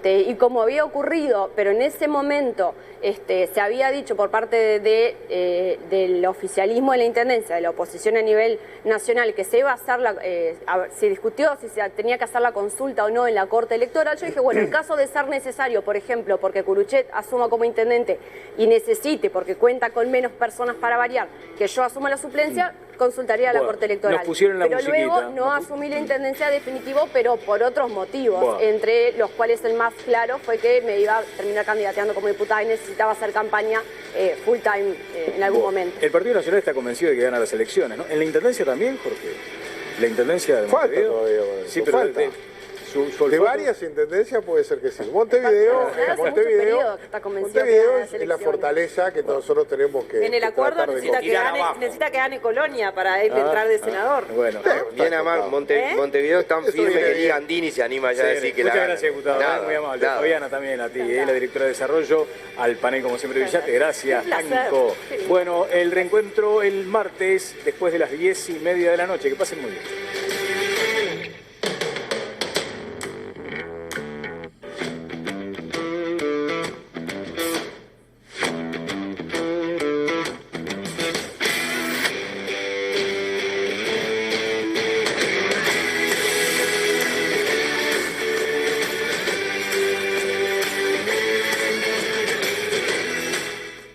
Y como había ocurrido, pero en ese momento se había dicho por parte del oficialismo de la Intendencia, de la oposición a nivel nacional, que se iba a hacer se discutió si se tenía que hacer la consulta o no en la Corte Electoral. Yo dije, bueno, en caso de ser necesario, por ejemplo, porque Curuchet asuma como intendente y necesite, porque cuenta con menos personas para variar, que yo asuma la suplencia, consultaría a la Corte Electoral. Pero luego no asumí la intendencia definitivo, pero por otros motivos, entre los cuales el más claro fue que me iba a terminar candidateando como diputada y necesitaba hacer campaña full time en algún momento. El Partido Nacional está convencido de que gana las elecciones, ¿no? ¿En la intendencia también, Jorge? ¿La intendencia de Montevideo? Falta todavía, bueno. Sí, pero falta. De varias intendencias puede ser que sí. Montevideo es la fortaleza que nosotros tenemos que en el acuerdo necesita que gane Colonia para él entrar de senador. Bueno, bien amable. Montevideo es tan firme que ni Gandini se anima ya a decir que la gana. Muchas gracias, diputado. Muy amable. Fabiana también a ti, la directora de Desarrollo, al panel como siempre Villate. Gracias, Tanco. Bueno, el reencuentro el martes después de las 10:30 de la noche. Que pasen muy bien.